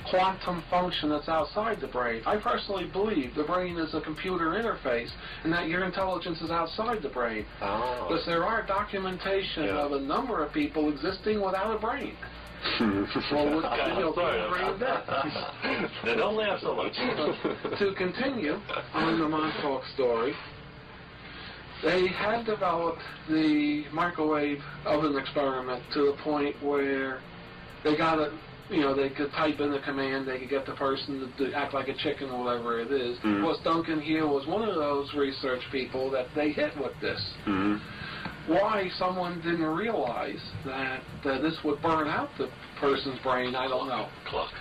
quantum function that's outside the brain? I personally believe the brain is a computer interface and that your intelligence is outside the brain. Because there are documentation of a number of people existing without a brain. Well, with brain dead. They don't laugh so much. To continue on the Montauk story, they had developed the microwave oven experiment to the point where they got it. They could type in a command, they could get the person to act like a chicken or whatever it is. Of course, Duncan here was one of those research people that they hit with this. Why someone didn't realize that this would burn out the person's brain, I don't know. Cluck.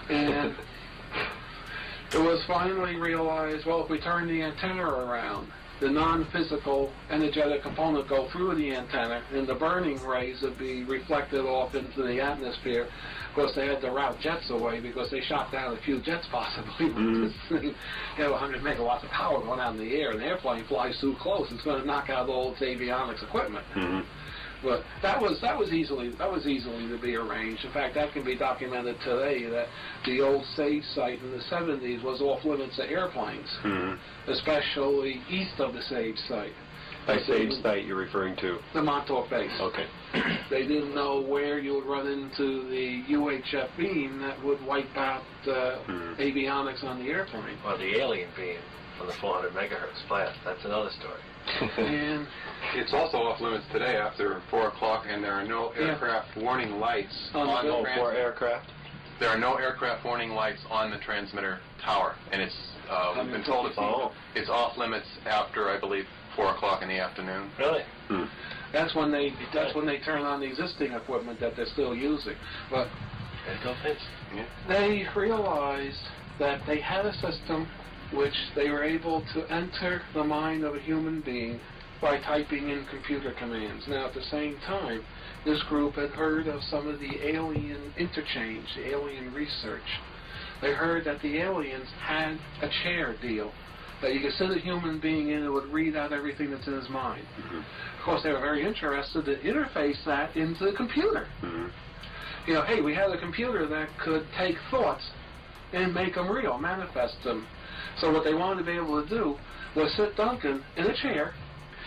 And it was finally realized, well, if we turn the antenna around, the non-physical energetic component go through the antenna, and the burning rays would be reflected off into the atmosphere. Of course, they had to route jets away because they shot down a few jets possibly with this thing. 100 megawatts of power going out in the air, and the airplane flies too close, it's going to knock out all its avionics equipment. But that was easily to be arranged. In fact, that can be documented today that the old SAGE site in the 70s was off limits to airplanes, especially east of the SAGE site. By SAGE site, you're referring to? The Montauk base. Okay. They didn't know where you would run into the UHF beam that would wipe out avionics on the airplane. Or the alien beam from the 400 megahertz blast. That's another story. And it's also off limits today after 4 o'clock, and there are no aircraft warning lights on the transmitter. Aircraft? There are no aircraft warning lights on the transmitter tower, and it's we've been told it's off limits after, I believe, 4 o'clock in the afternoon. Really? That's when they turn on the existing equipment that they're still using. But they realized that they had a system which they were able to enter the mind of a human being by typing in computer commands. Now, at the same time, this group had heard of some of the alien interchange, the alien research. They heard that the aliens had a chair deal, that you could sit a human being in and it would read out everything that's in his mind. Of course, they were very interested to interface that into the computer. Hey, we had a computer that could take thoughts and make them real, manifest them. So what they wanted to be able to do was sit Duncan in a chair,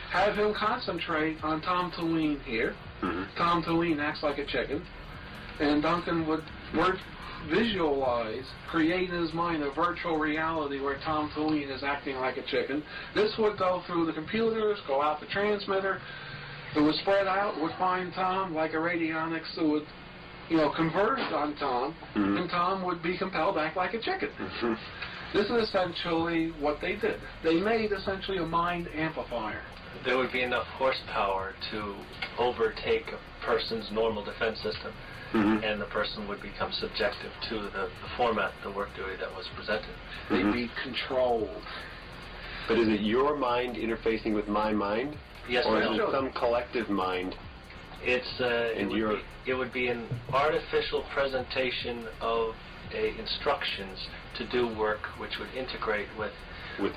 have him concentrate on Tom Tulene here. Tom Tulene acts like a chicken, and Duncan would visualize, create in his mind a virtual reality where Tom Tulene is acting like a chicken. This would go through the computers, go out the transmitter. It would spread out, would find Tom like a radionics that would, converge on Tom, and Tom would be compelled to act like a chicken. This is essentially what they did. They made essentially a mind amplifier. There would be enough horsepower to overtake a person's normal defense system. and the person would become subjective to the format, the work duty that was presented. They'd be controlled. But is it your mind interfacing with my mind? Yes, or no. is it some collective mind? It would be an artificial presentation of instructions to do work which would integrate with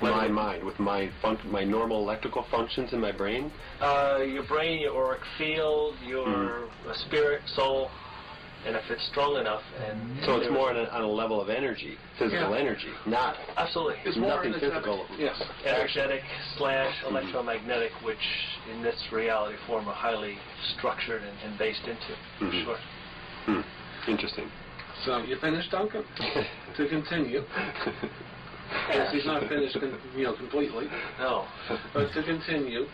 my mind, with my normal electrical functions in my brain? Your brain, your auric field, your spirit, soul, and if it's strong enough. And so it's more on a level of energy, physical energy, not absolutely. It's nothing physical. Yes, energetic / electromagnetic, which in this reality form are highly structured and based into. Sure. Interesting. So you finished, Duncan? To continue. Yes, he's not finished, completely. No. But to continue,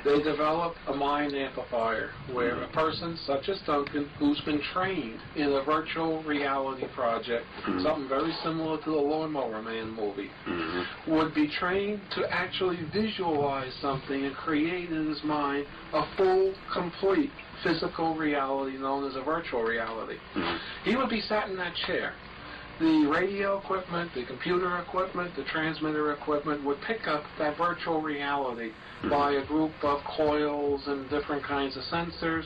they develop a mind amplifier where a person such as Duncan, who's been trained in a virtual reality project, something very similar to the Lawnmower Man movie, would be trained to actually visualize something and create in his mind a full, complete physical reality known as a virtual reality. He would be sat in that chair. The radio equipment, the computer equipment, the transmitter equipment would pick up that virtual reality by a group of coils and different kinds of sensors.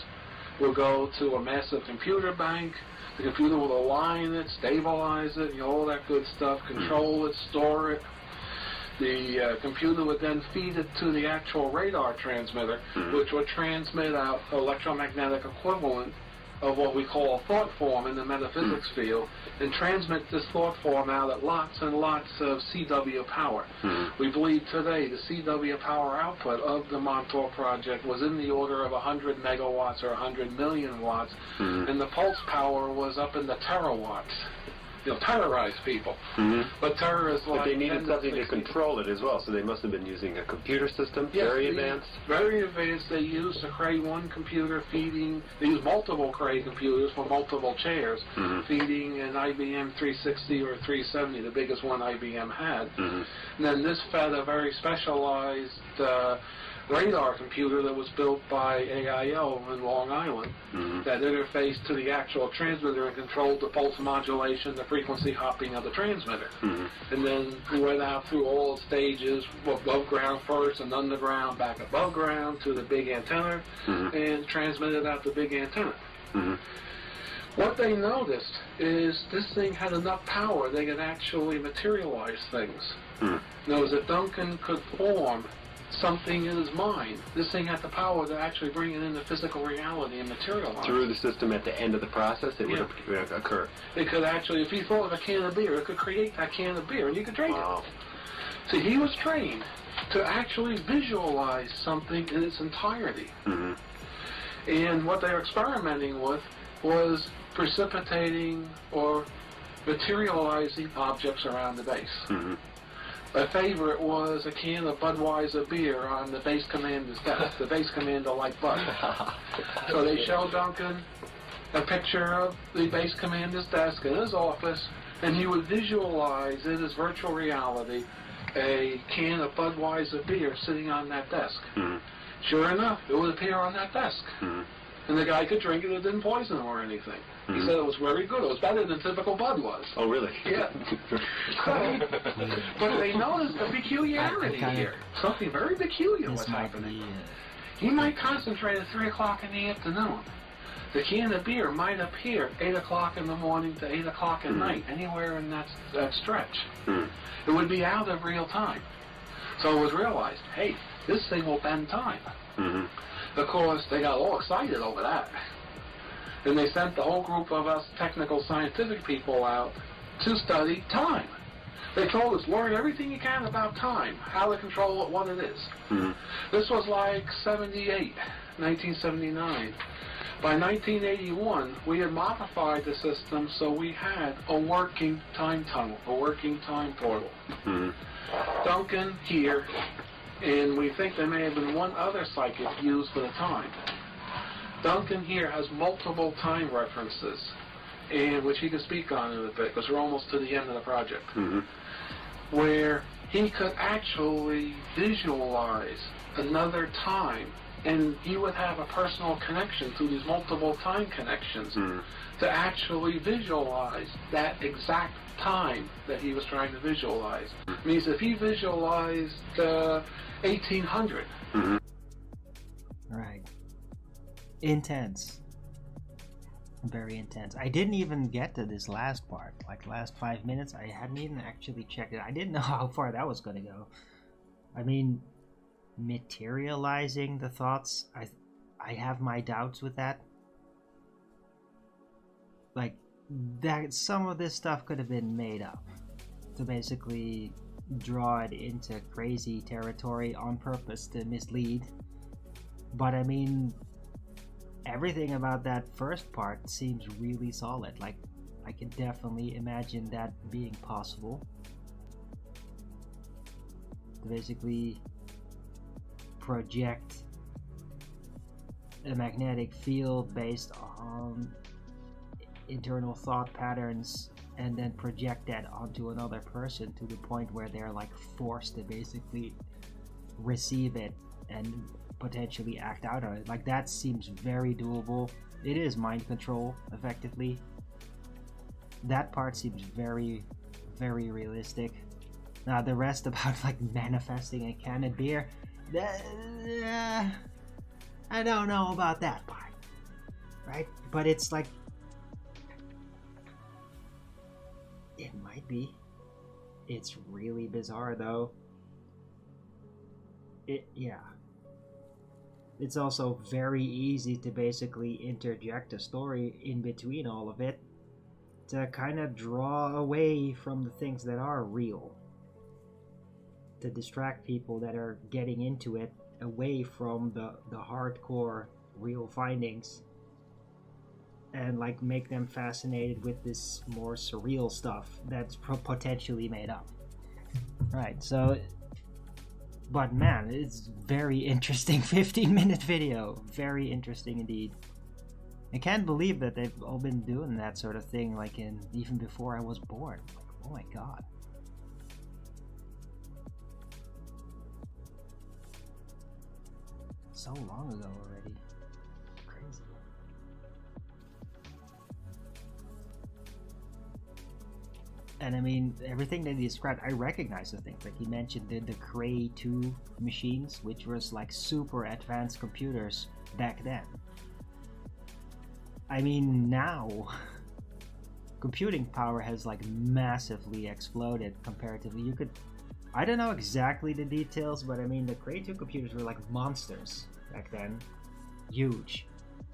We'll go to a massive computer bank. The computer will align it, stabilize it, all that good stuff, control it, store it. The computer would then feed it to the actual radar transmitter, which would transmit out electromagnetic equivalent of what we call a thought form in the metaphysics field, and transmit this thought form out at lots and lots of CW power. We believe today the CW power output of the Montauk project was in the order of 100 megawatts or 100 million watts, and the pulse power was up in the terawatts. Terrorize people. But terrorists like... But they needed something to control it as well, so they must have been using a computer system, very advanced. Very advanced. They used a Cray 1 computer feeding... They used multiple Cray computers for multiple chairs, feeding an IBM 360 or 370, the biggest one IBM had. And then this fed a very specialized radar computer that was built by AIO in Long Island that interfaced to the actual transmitter and controlled the pulse modulation, the frequency hopping of the transmitter. And then we went out through all stages, above ground first and underground, back above ground to the big antenna, and transmitted out the big antenna. What they noticed is this thing had enough power they could actually materialize things. Now, if Duncan could form something in his mind, this thing had the power to actually bring it into physical reality and materialize. Through the system at the end of the process, it would occur. It could actually, if he thought of a can of beer, it could create that can of beer and you could drink it. So he was trained to actually visualize something in its entirety. And what they were experimenting with was precipitating or materializing objects around the base. My favorite was a can of Budweiser beer on the base commander's desk. The base commander liked Bud. So they showed Duncan a picture of the base commander's desk in his office, and he would visualize in his virtual reality a can of Budweiser beer sitting on that desk. Sure enough, it would appear on that desk. And the guy could drink it, it didn't poison him or anything. He said it was very good. It was better than typical Bud was. Oh, really? Yeah. But they noticed a peculiarity here. Something very peculiar was happening. He might concentrate at 3 o'clock in the afternoon. The can of beer might appear 8 o'clock in the morning to 8 o'clock at night, anywhere in that stretch. It would be out of real time. So it was realized, hey, this thing will bend time. Of course, they got all excited over that. And they sent the whole group of us technical scientific people out to study time. They told us, learn everything you can about time, how to control it, what it is. This was like 1979. By 1981, we had modified the system so we had a working time tunnel, a working time portal. Duncan here, and we think there may have been one other psychic used for the time. Duncan here has multiple time references, and which he can speak on in a bit, because we're almost to the end of the project, where he could actually visualize another time And he would have a personal connection through these multiple time connections to actually visualize that exact time that he was trying to visualize. Means if he visualized 1800. Right. Intense. Very intense. I didn't even get to this last part. Like last 5 minutes, I hadn't even actually checked it. I didn't know how far that was going to go. I mean, materializing the thoughts, I have my doubts with that. Like, that some of this stuff could have been made up to basically draw it into crazy territory on purpose to mislead. But I mean, everything about that first part seems really solid. Like, I can definitely imagine that being possible. To basically project a magnetic field based on internal thought patterns and then project that onto another person to the point where they're like forced to basically receive it and potentially act out on it. Like, that seems very doable. It is mind control, effectively. That part seems very, very realistic. Now the rest about like manifesting a can of beer, I don't know about that part, right? But it's like, it might be. It's really bizarre though. Yeah. It's also very easy to basically interject a story in between all of it to kind of draw away from the things that are real. To distract people that are getting into it away from the hardcore real findings and like make them fascinated with this more surreal stuff that's potentially made up. Right, so, but man, it's very interesting 15-minute video. Very interesting indeed. I can't believe that they've all been doing that sort of thing like even before I was born. Like, oh my god. So long ago already. Crazy. And I mean, everything that he described, I recognize the things. Like he mentioned the Cray 2 machines, which was like super advanced computers back then. I mean, now computing power has like massively exploded comparatively. You could, I don't know exactly the details, but I mean, the Cray 2 computers were like monsters back then. Huge.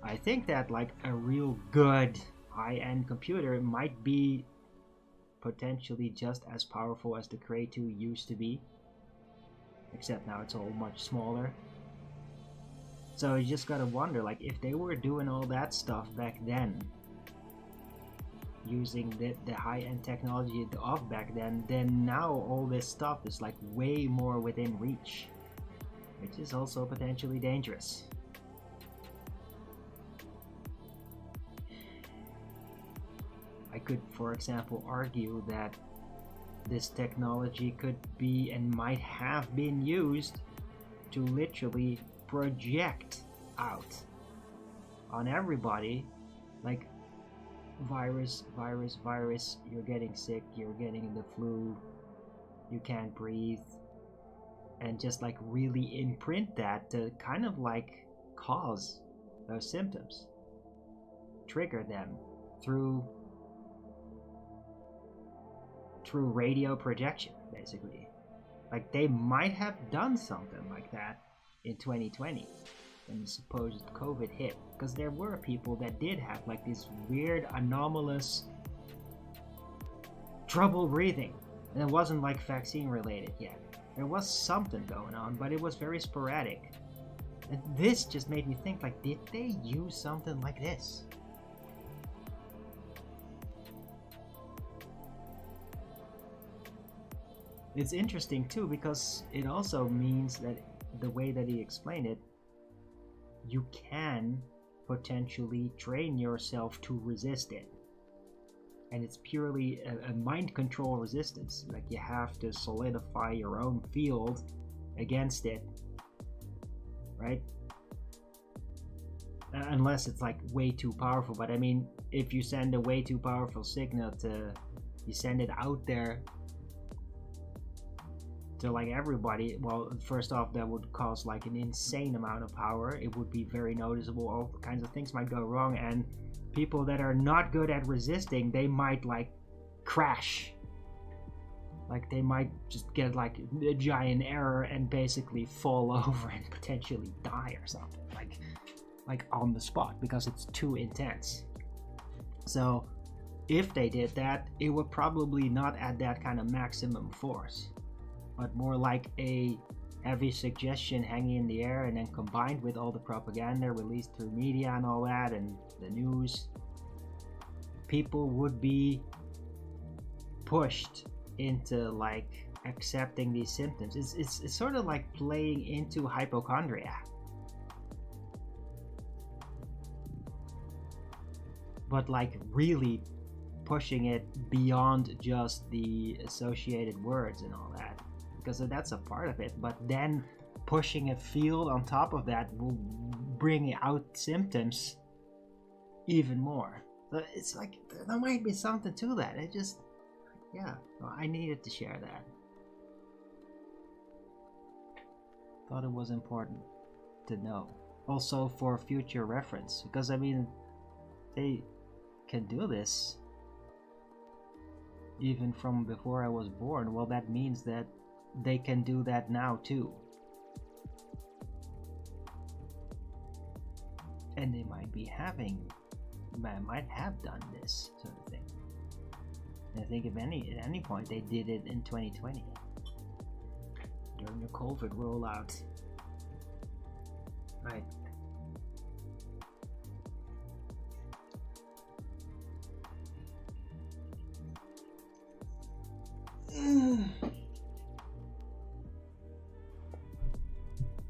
I think that like a real good high-end computer might be potentially just as powerful as the Cray 2 used to be, except now it's all much smaller. So you just gotta wonder, like, if they were doing all that stuff back then, using the high-end technology of back then now all this stuff is like way more within reach, which is also potentially dangerous. I could, for example, argue that this technology could be and might have been used to literally project out on everybody, like virus, you're getting sick, you're getting the flu, you can't breathe, and just like really imprint that to kind of like cause those symptoms, trigger them through radio projection, basically. Like they might have done something like that in 2020 when the supposed COVID hit, because there were people that did have like this weird anomalous trouble breathing, and it wasn't like vaccine related yet. There was something going on, but it was very sporadic. And this just made me think, like, did they use something like this? It's interesting too, because it also means that the way that he explained it, you can potentially train yourself to resist it. And it's purely a mind control resistance. Like you have to solidify your own field against it, right? unless it's like way too powerful. But I mean, if you send a way too powerful signal you send it out there to like everybody, well, first off, that would cause like an insane amount of power. It would be very noticeable. All kinds of things might go wrong, and people that are not good at resisting, they might like crash. Like they might just get like a giant error and basically fall over and potentially die or something, like on the spot, because it's too intense. So if they did that, it would probably not at that kind of maximum force, but more like a heavy suggestion hanging in the air, and then combined with all the propaganda released through media and all that and the news, people would be pushed into like accepting these symptoms. It's sort of like playing into hypochondriac, but like really pushing it beyond just the associated words and all that, because that's a part of it. But then pushing a field on top of that will bring out symptoms even more. So it's like there might be something to that. It just, yeah, I needed to share that. Thought it was important to know, also for future reference, because I mean, they can do this even from before I was born. Well, that means that they can do that now too, and they might have done this sort of thing. And I think at any point they did it in 2020 during the COVID rollout, right?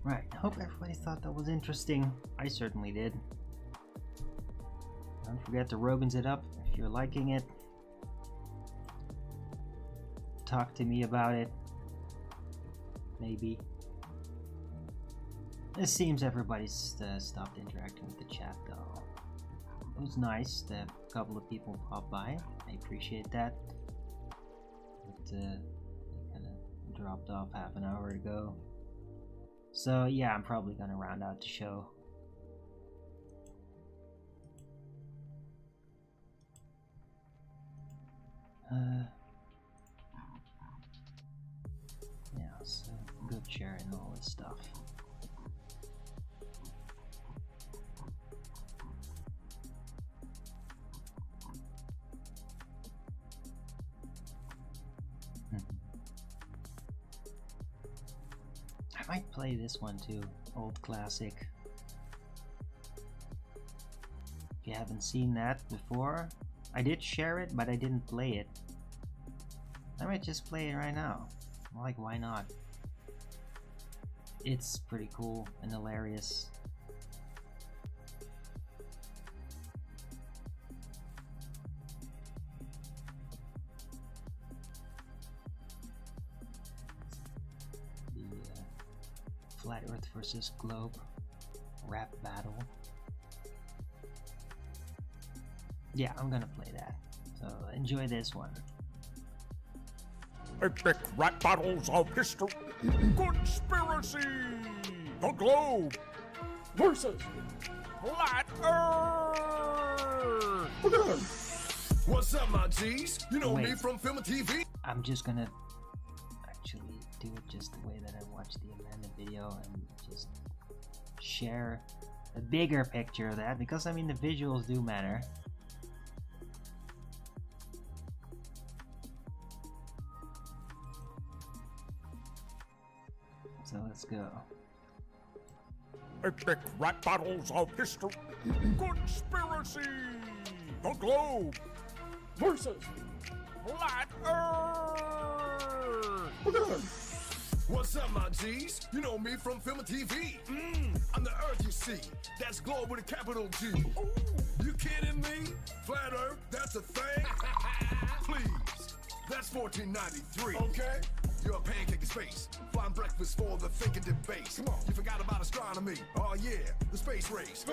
Right, I hope everybody thought that was interesting. I certainly did. Don't forget to Rogan's it up if you're liking it. Talk to me about it. Maybe. It seems everybody's stopped interacting with the chat though. It was nice that a couple of people popped by. I appreciate that. But kind of dropped off half an hour ago. So yeah, I'm probably gonna round out the show. Yeah, so good sharing all this stuff. I might play this one too, old classic. If you haven't seen that before, I did share it, but I didn't play it. I might just play it right now. Like, why not? It's pretty cool and hilarious. The Flat Earth versus Globe rap battle. Yeah, I'm gonna play that. So enjoy this one. Epic rap battles of history. Conspiracy. The Globe versus Flat Earth. What's up, my G's? You know me from film and TV. I'm just gonna actually do it just the way that I watched the Amanda video and just share a bigger picture of that, because I mean the visuals do matter. So let's go. Epic rap battles of history. Conspiracy. The Globe versus Flat Earth. What's up, my G's? You know me from film and TV. I'm the Earth, you see. That's Globe with a capital G. Ooh, you kidding me? Flat Earth, that's a thing? Please, that's 1493. Okay? You're a pancake in space. Flying breakfast for the thinking debate. Come on, you forgot about astronomy. Oh yeah, the space race.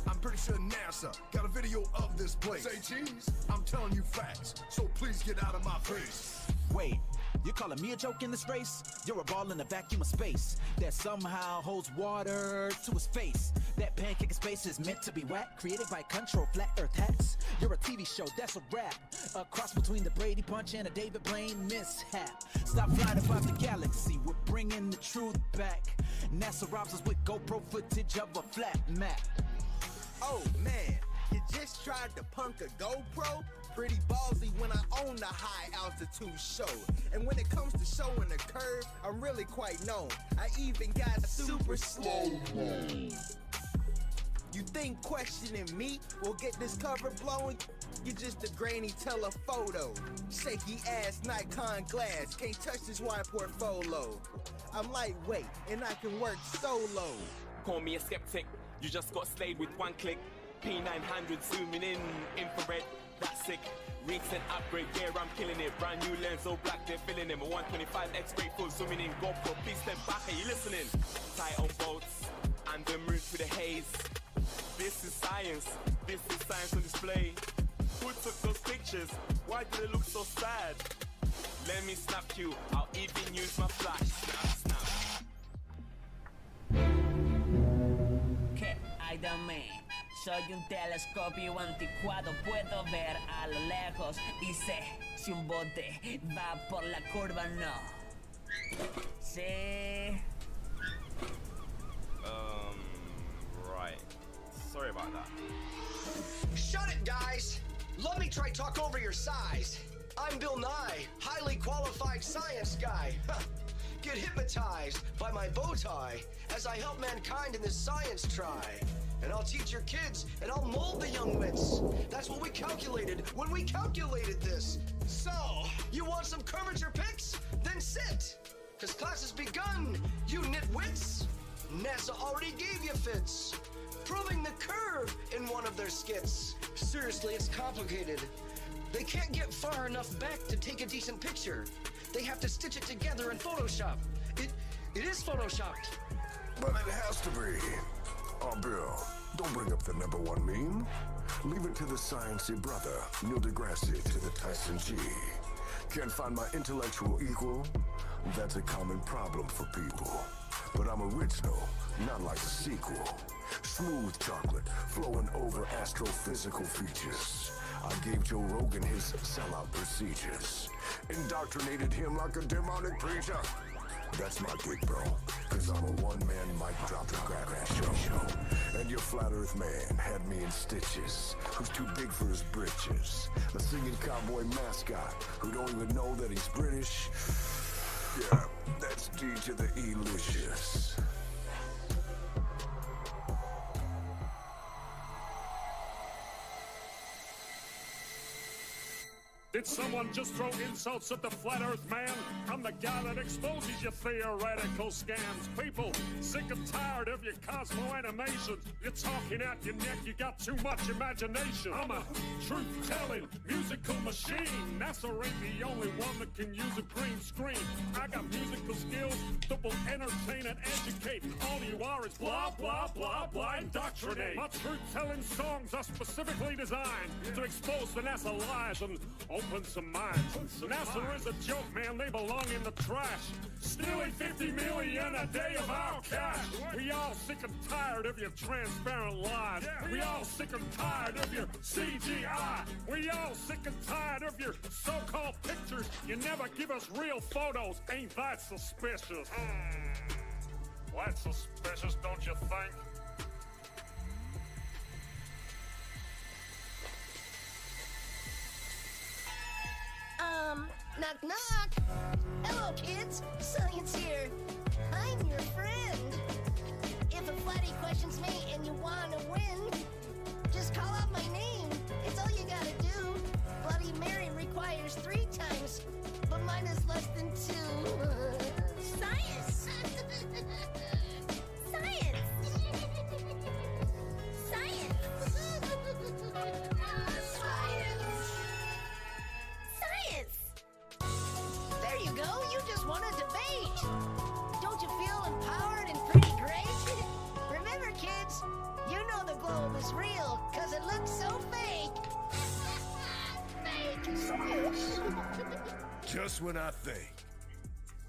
I'm pretty sure NASA got a video of this place. Say cheese, I'm telling you facts, so please get out of my face. Wait, you're calling me a joke in this race? You're a ball in a vacuum of space that somehow holds water to its face. That pancake of space is meant to be whack, created by control flat earth hats. You're a TV show, that's a rap. A cross between the Brady Bunch and a David Blaine mishap. Stop flying about the galaxy, we're bringing the truth back. NASA robs us with GoPro footage of a flat map. Oh man, you just tried to punk a GoPro? Pretty ballsy when I own the high altitude show. And when it comes to showing the curve, I'm really quite known. I even got super slow. You think questioning me will get this cover blowing? You're just a grainy telephoto. Shaky ass Nikon glass, can't touch this wide portfolio. I'm lightweight and I can work solo. Call me a skeptic, you just got slayed with one click. P900 zooming in, infrared, that's sick. Recent upgrade, yeah, I'm killing it. Brand new lens, all black, they're filling in. 125x grateful, zooming in. GoPro, please step back, are you listening? Tight on boats, and the moon through the haze. This is science on display. Who took those pictures? Why did it look so sad? Let me snap you, I'll even use my flash. Snap, snap. ¿Qué hay de mí? Soy un telescopio anticuado, puedo ver a lo lejos y sé si un bote va por la curva, no. Sí. Right. Sorry about that. Shut it, guys! Let me try talk over your size. I'm Bill Nye, highly qualified science guy. Get hypnotized by my bow tie as I help mankind in this science try. And I'll teach your kids, and I'll mold the young wits. That's what we calculated when we calculated this. So, you want some curvature pics? Then sit, 'cause class has begun, you nitwits. NASA already gave you fits, proving the curve in one of their skits. Seriously, it's complicated. They can't get far enough back to take a decent picture. They have to stitch it together in Photoshop. It is Photoshopped. But it has to be. Oh, Bill, don't bring up the #1 meme. Leave it to the sciencey brother, Neil deGrasse to the Tyson G. Can't find my intellectual equal? That's a common problem for people. But I'm original, not like a sequel. Smooth chocolate, flowing over astrophysical features. I gave Joe Rogan his sellout procedures. Indoctrinated him like a demonic preacher. That's my gig, bro, 'cause I'm a one-man mic drop the grab show. And your flat earth man had me in stitches, who's too big for his britches. A singing cowboy mascot who don't even know that he's British. Yeah, that's D to the E-licious. Did someone just throw insults at the flat earth man? I'm the guy that exposes your theoretical scams. People, sick and tired of your Cosmo animations. You're talking out your neck, you got too much imagination. I'm a truth-telling musical machine. NASA ain't the only one that can use a green screen. I got musical skills that will entertain and educate. All you are is blah, blah, blah, blah, indoctrinate. My truth-telling songs are specifically designed to expose the NASA lies and open some minds. NASA is a joke, man, they belong in the trash. Stealing 50 million a day of our cash. We all sick and tired of your transparent lies. We all sick and tired of your CGI. We all sick and tired of your so-called pictures. You never give us real photos. Ain't that suspicious? Well, that's suspicious, don't you think? Knock, knock. Hello, kids. Science here. I'm your friend. If a flatty questions me and you want to win, just call out my name. It's all you gotta do. Bloody Mary requires 3 times, but mine is less than 2. Science. Science. Science. Science. There you go. You just won a debate. Don't you feel empowered and pretty great? Remember, kids, you know the globe is looks real, cause it looks so fake. Just when I think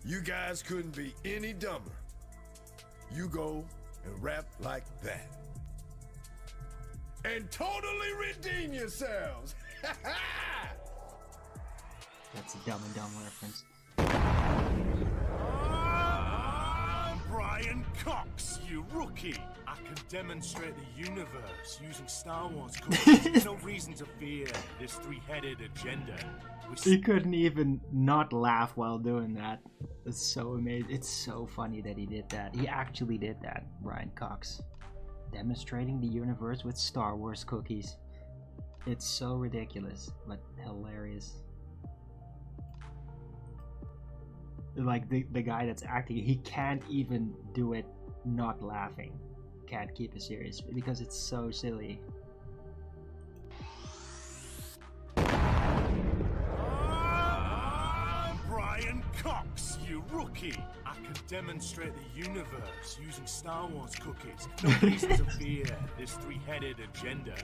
you guys couldn't be any dumber, you go and rap like that. And totally redeem yourselves. That's a Dumb and Dumb reference. Brian Cox, you rookie. I can demonstrate the universe using Star Wars cookies. No reason to fear this three-headed agenda. He couldn't even not laugh while doing that. It's so amazing. It's so funny that he did that. He actually did that, Brian Cox. Demonstrating the universe with Star Wars cookies. It's so ridiculous, but hilarious. Like the guy that's acting, he can't even do it not laughing. Can't keep it serious because it's so silly. Brian Cox, you rookie. I can demonstrate the universe using Star Wars cookies. No reason to fear this three-headed agenda.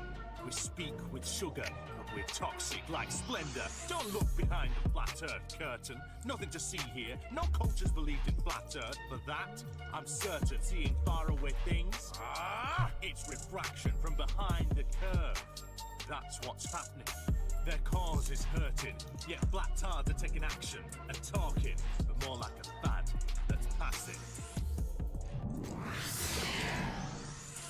We speak with sugar, but we're toxic like splendor. Don't look behind the flat earth curtain. Nothing to see here. No cultures believed in flat earth. For that, I'm certain. Seeing faraway things, it's refraction from behind the curve. That's what's happening. Their cause is hurting, yet black tards are taking action and talking, but more like a fad that's passing.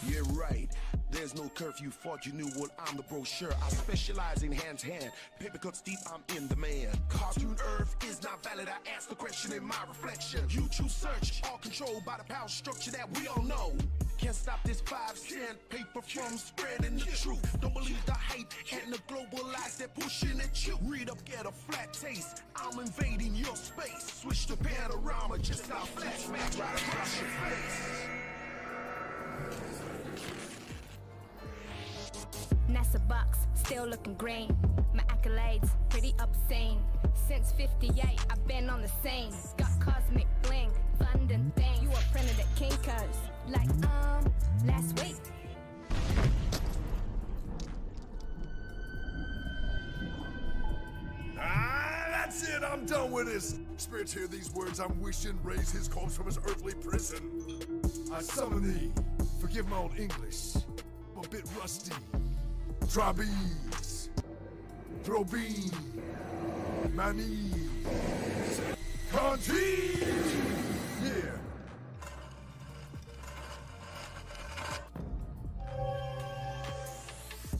Yeah, right. There's no curfew, thought you knew what I'm the brochure. I specialize in hand-to-hand. Paper cuts deep, I'm in the man. Cartoon Earth is not valid, I ask the question in my reflection. YouTube search, all controlled by the power structure that we all know. Can't stop this 5-cent paper from spreading the truth. Don't believe the hype and the global lies they're pushing at you. Read up, get a flat taste. I'm invading your space. Switch to panorama, just out flash smack right across your face. NASA box, still looking green. My accolades, pretty obscene. Since 58, I've been on the scene. Got cosmic bling, fun and thing. You were printed at Kinko's, like, last week. That's it, I'm done with this. Spirits hear these words I'm wishing, raise his corpse from his earthly prison. I summon thee, forgive my old English, I'm a bit rusty. Trapeze, throw beam, manis, country, yeah.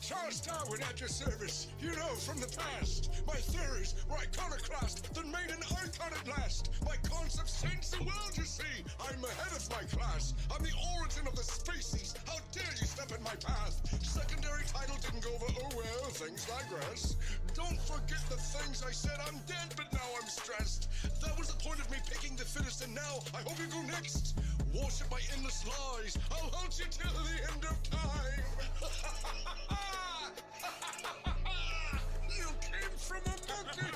Charles Darwin at your service. You know from the past, my theories were iconoclast, then made an icon at last. My concepts change the world, you see. I'm ahead of my class. I'm the origin of the species. How dare you step in my path? Secondary title didn't go over. Oh well, things digress. Don't forget the things I said. I'm dead, but now I'm stressed. That was the point of me picking the fittest, and now I hope you go next. Worship my endless lies. I'll haunt you till the end of time. You came from a monkey!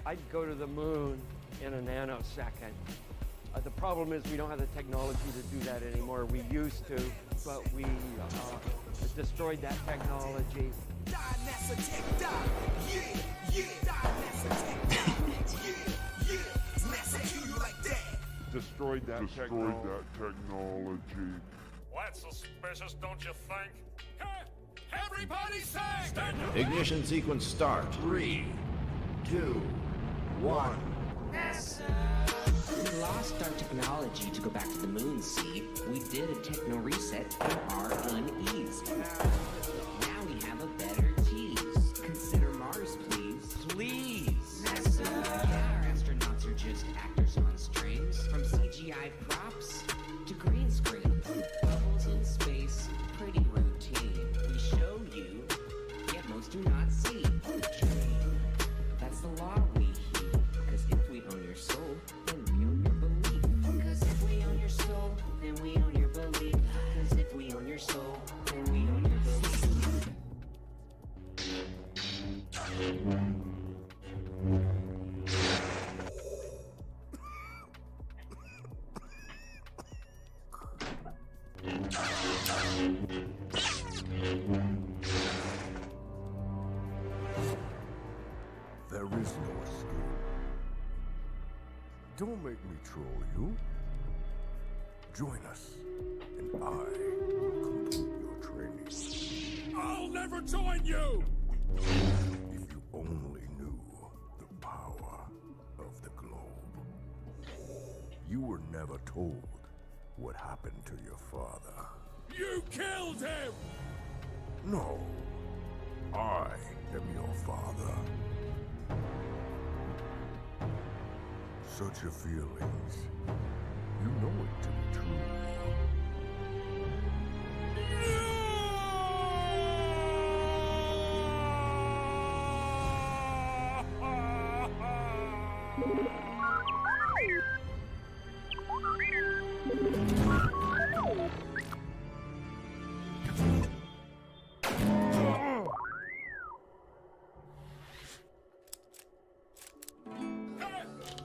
I'd go to the moon in a nanosecond. The problem is we don't have the technology to do that anymore. We used to, but we destroyed that technology. Die, NASA tech, die. Yeah, yeah. Die, NASA tech, die. Yeah, yeah. NASA kill you like that. Destroyed that technology. That's suspicious, don't you think? Everybody say! Ignition sequence start. 3, 2, 1. We lost our technology to go back to the moon, see? We did a techno reset for our unease. Now we have a better tease. Consider Mars, please. Please! Yeah, our astronauts are just actors on strings. From CGI props to green screen. Bubbles in space, pretty routine. We show you, yet most do not see. That's the law we heed. Cause if we own your soul, then we own your belief. Cause if we own your soul, then we own your belief. Cause if we own your soul, then we own your belief. Don't make me troll you. Join us, and I will complete your training. I'll never join you! If you only knew the power of the globe. You were never told what happened to your father. You killed him! No, I am your father. Such your feelings. You know it to be true.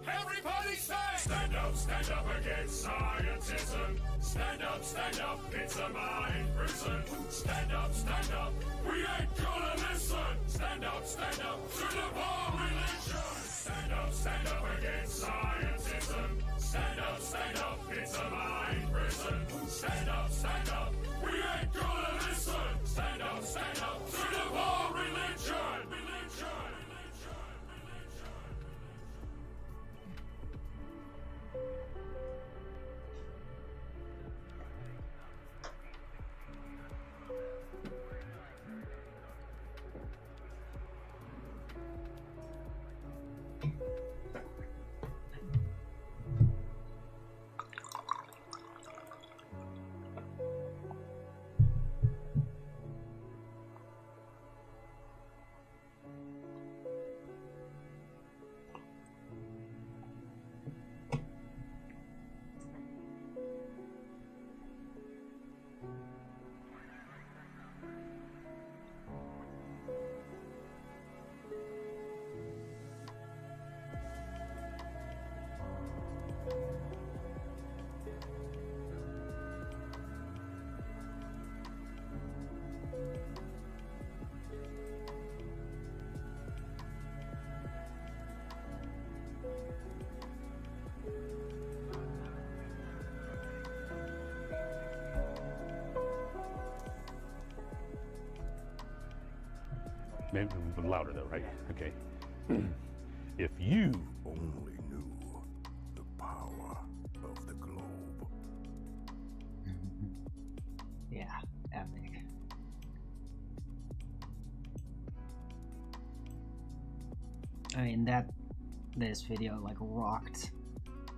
Everybody say! Stand up against scientism. Stand up, it's a mind prison. Stand up, we ain't gonna listen. Stand up, to the bar religion. Stand up against scientism. Stand up, it's a mind prison. Stand up, we ain't gonna listen. Stand up, to the bar religion. Maybe a little louder though, right? Okay. If you only knew the power of the globe. Yeah, epic. I mean, this video like rocked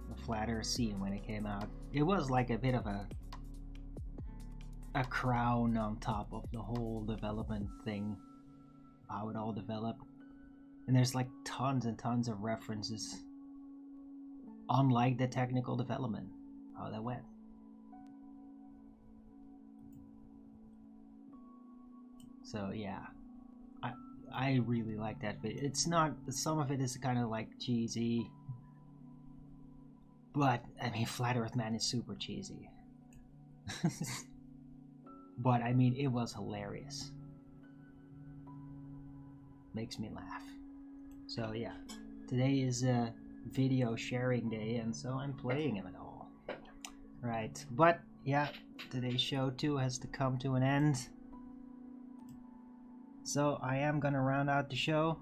the flat earth scene when it came out. It was like a bit of a crown on top of the whole development thing, how it all developed. And there's like tons and tons of references, unlike the technical development, how that went. So yeah, I really like that video. It's not, some of it is kind of like cheesy, but I mean, Flat Earth Man is super cheesy. But I mean, it was hilarious. Makes me laugh. So yeah, today is a video sharing day, and so I'm playing him at all. Right, but yeah, today's show too has to come to an end. So I am gonna round out the show.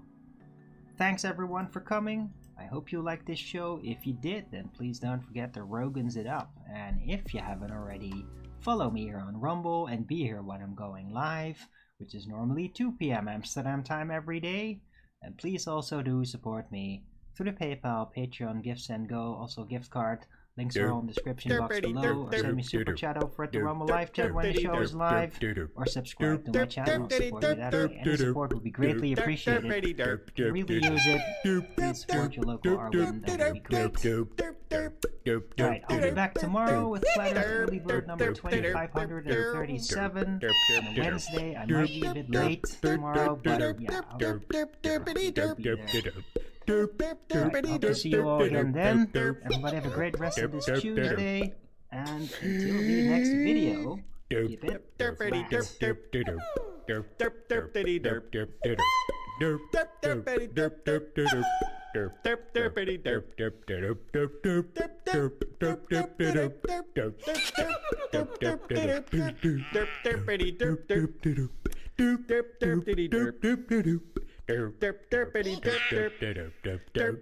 Thanks everyone for coming. I hope you liked this show. If you did, then please don't forget to Rogan's it up. And if you haven't already, follow me here on Rumble and be here when I'm going live, which is normally 2 p.m. Amsterdam time every day. And please also do support me through the PayPal, Patreon, Gifts and Go, also gift card. Links are all in the description box below, or send me super chat over at the Rumble live chat when the show is live, or subscribe to my channel, support me that way. Any support would be greatly appreciated. If you really use it, please support your local Arwen, that would be great. Right, I'll be back tomorrow with Flat Earth Early Bird number 2537. On Wednesday, I might be a bit late tomorrow, but yeah, I'll be there. Right, hope to see you all again then. Everybody have a great rest of this Tuesday, and until the next video, keep it flat. derp derp derpity derp derp derp derp derp derp derp derp derp derp derp derp derp derp derpity derp derp derp derp derp derpity derp derp derp derp derp derpity derp derp derp derp derp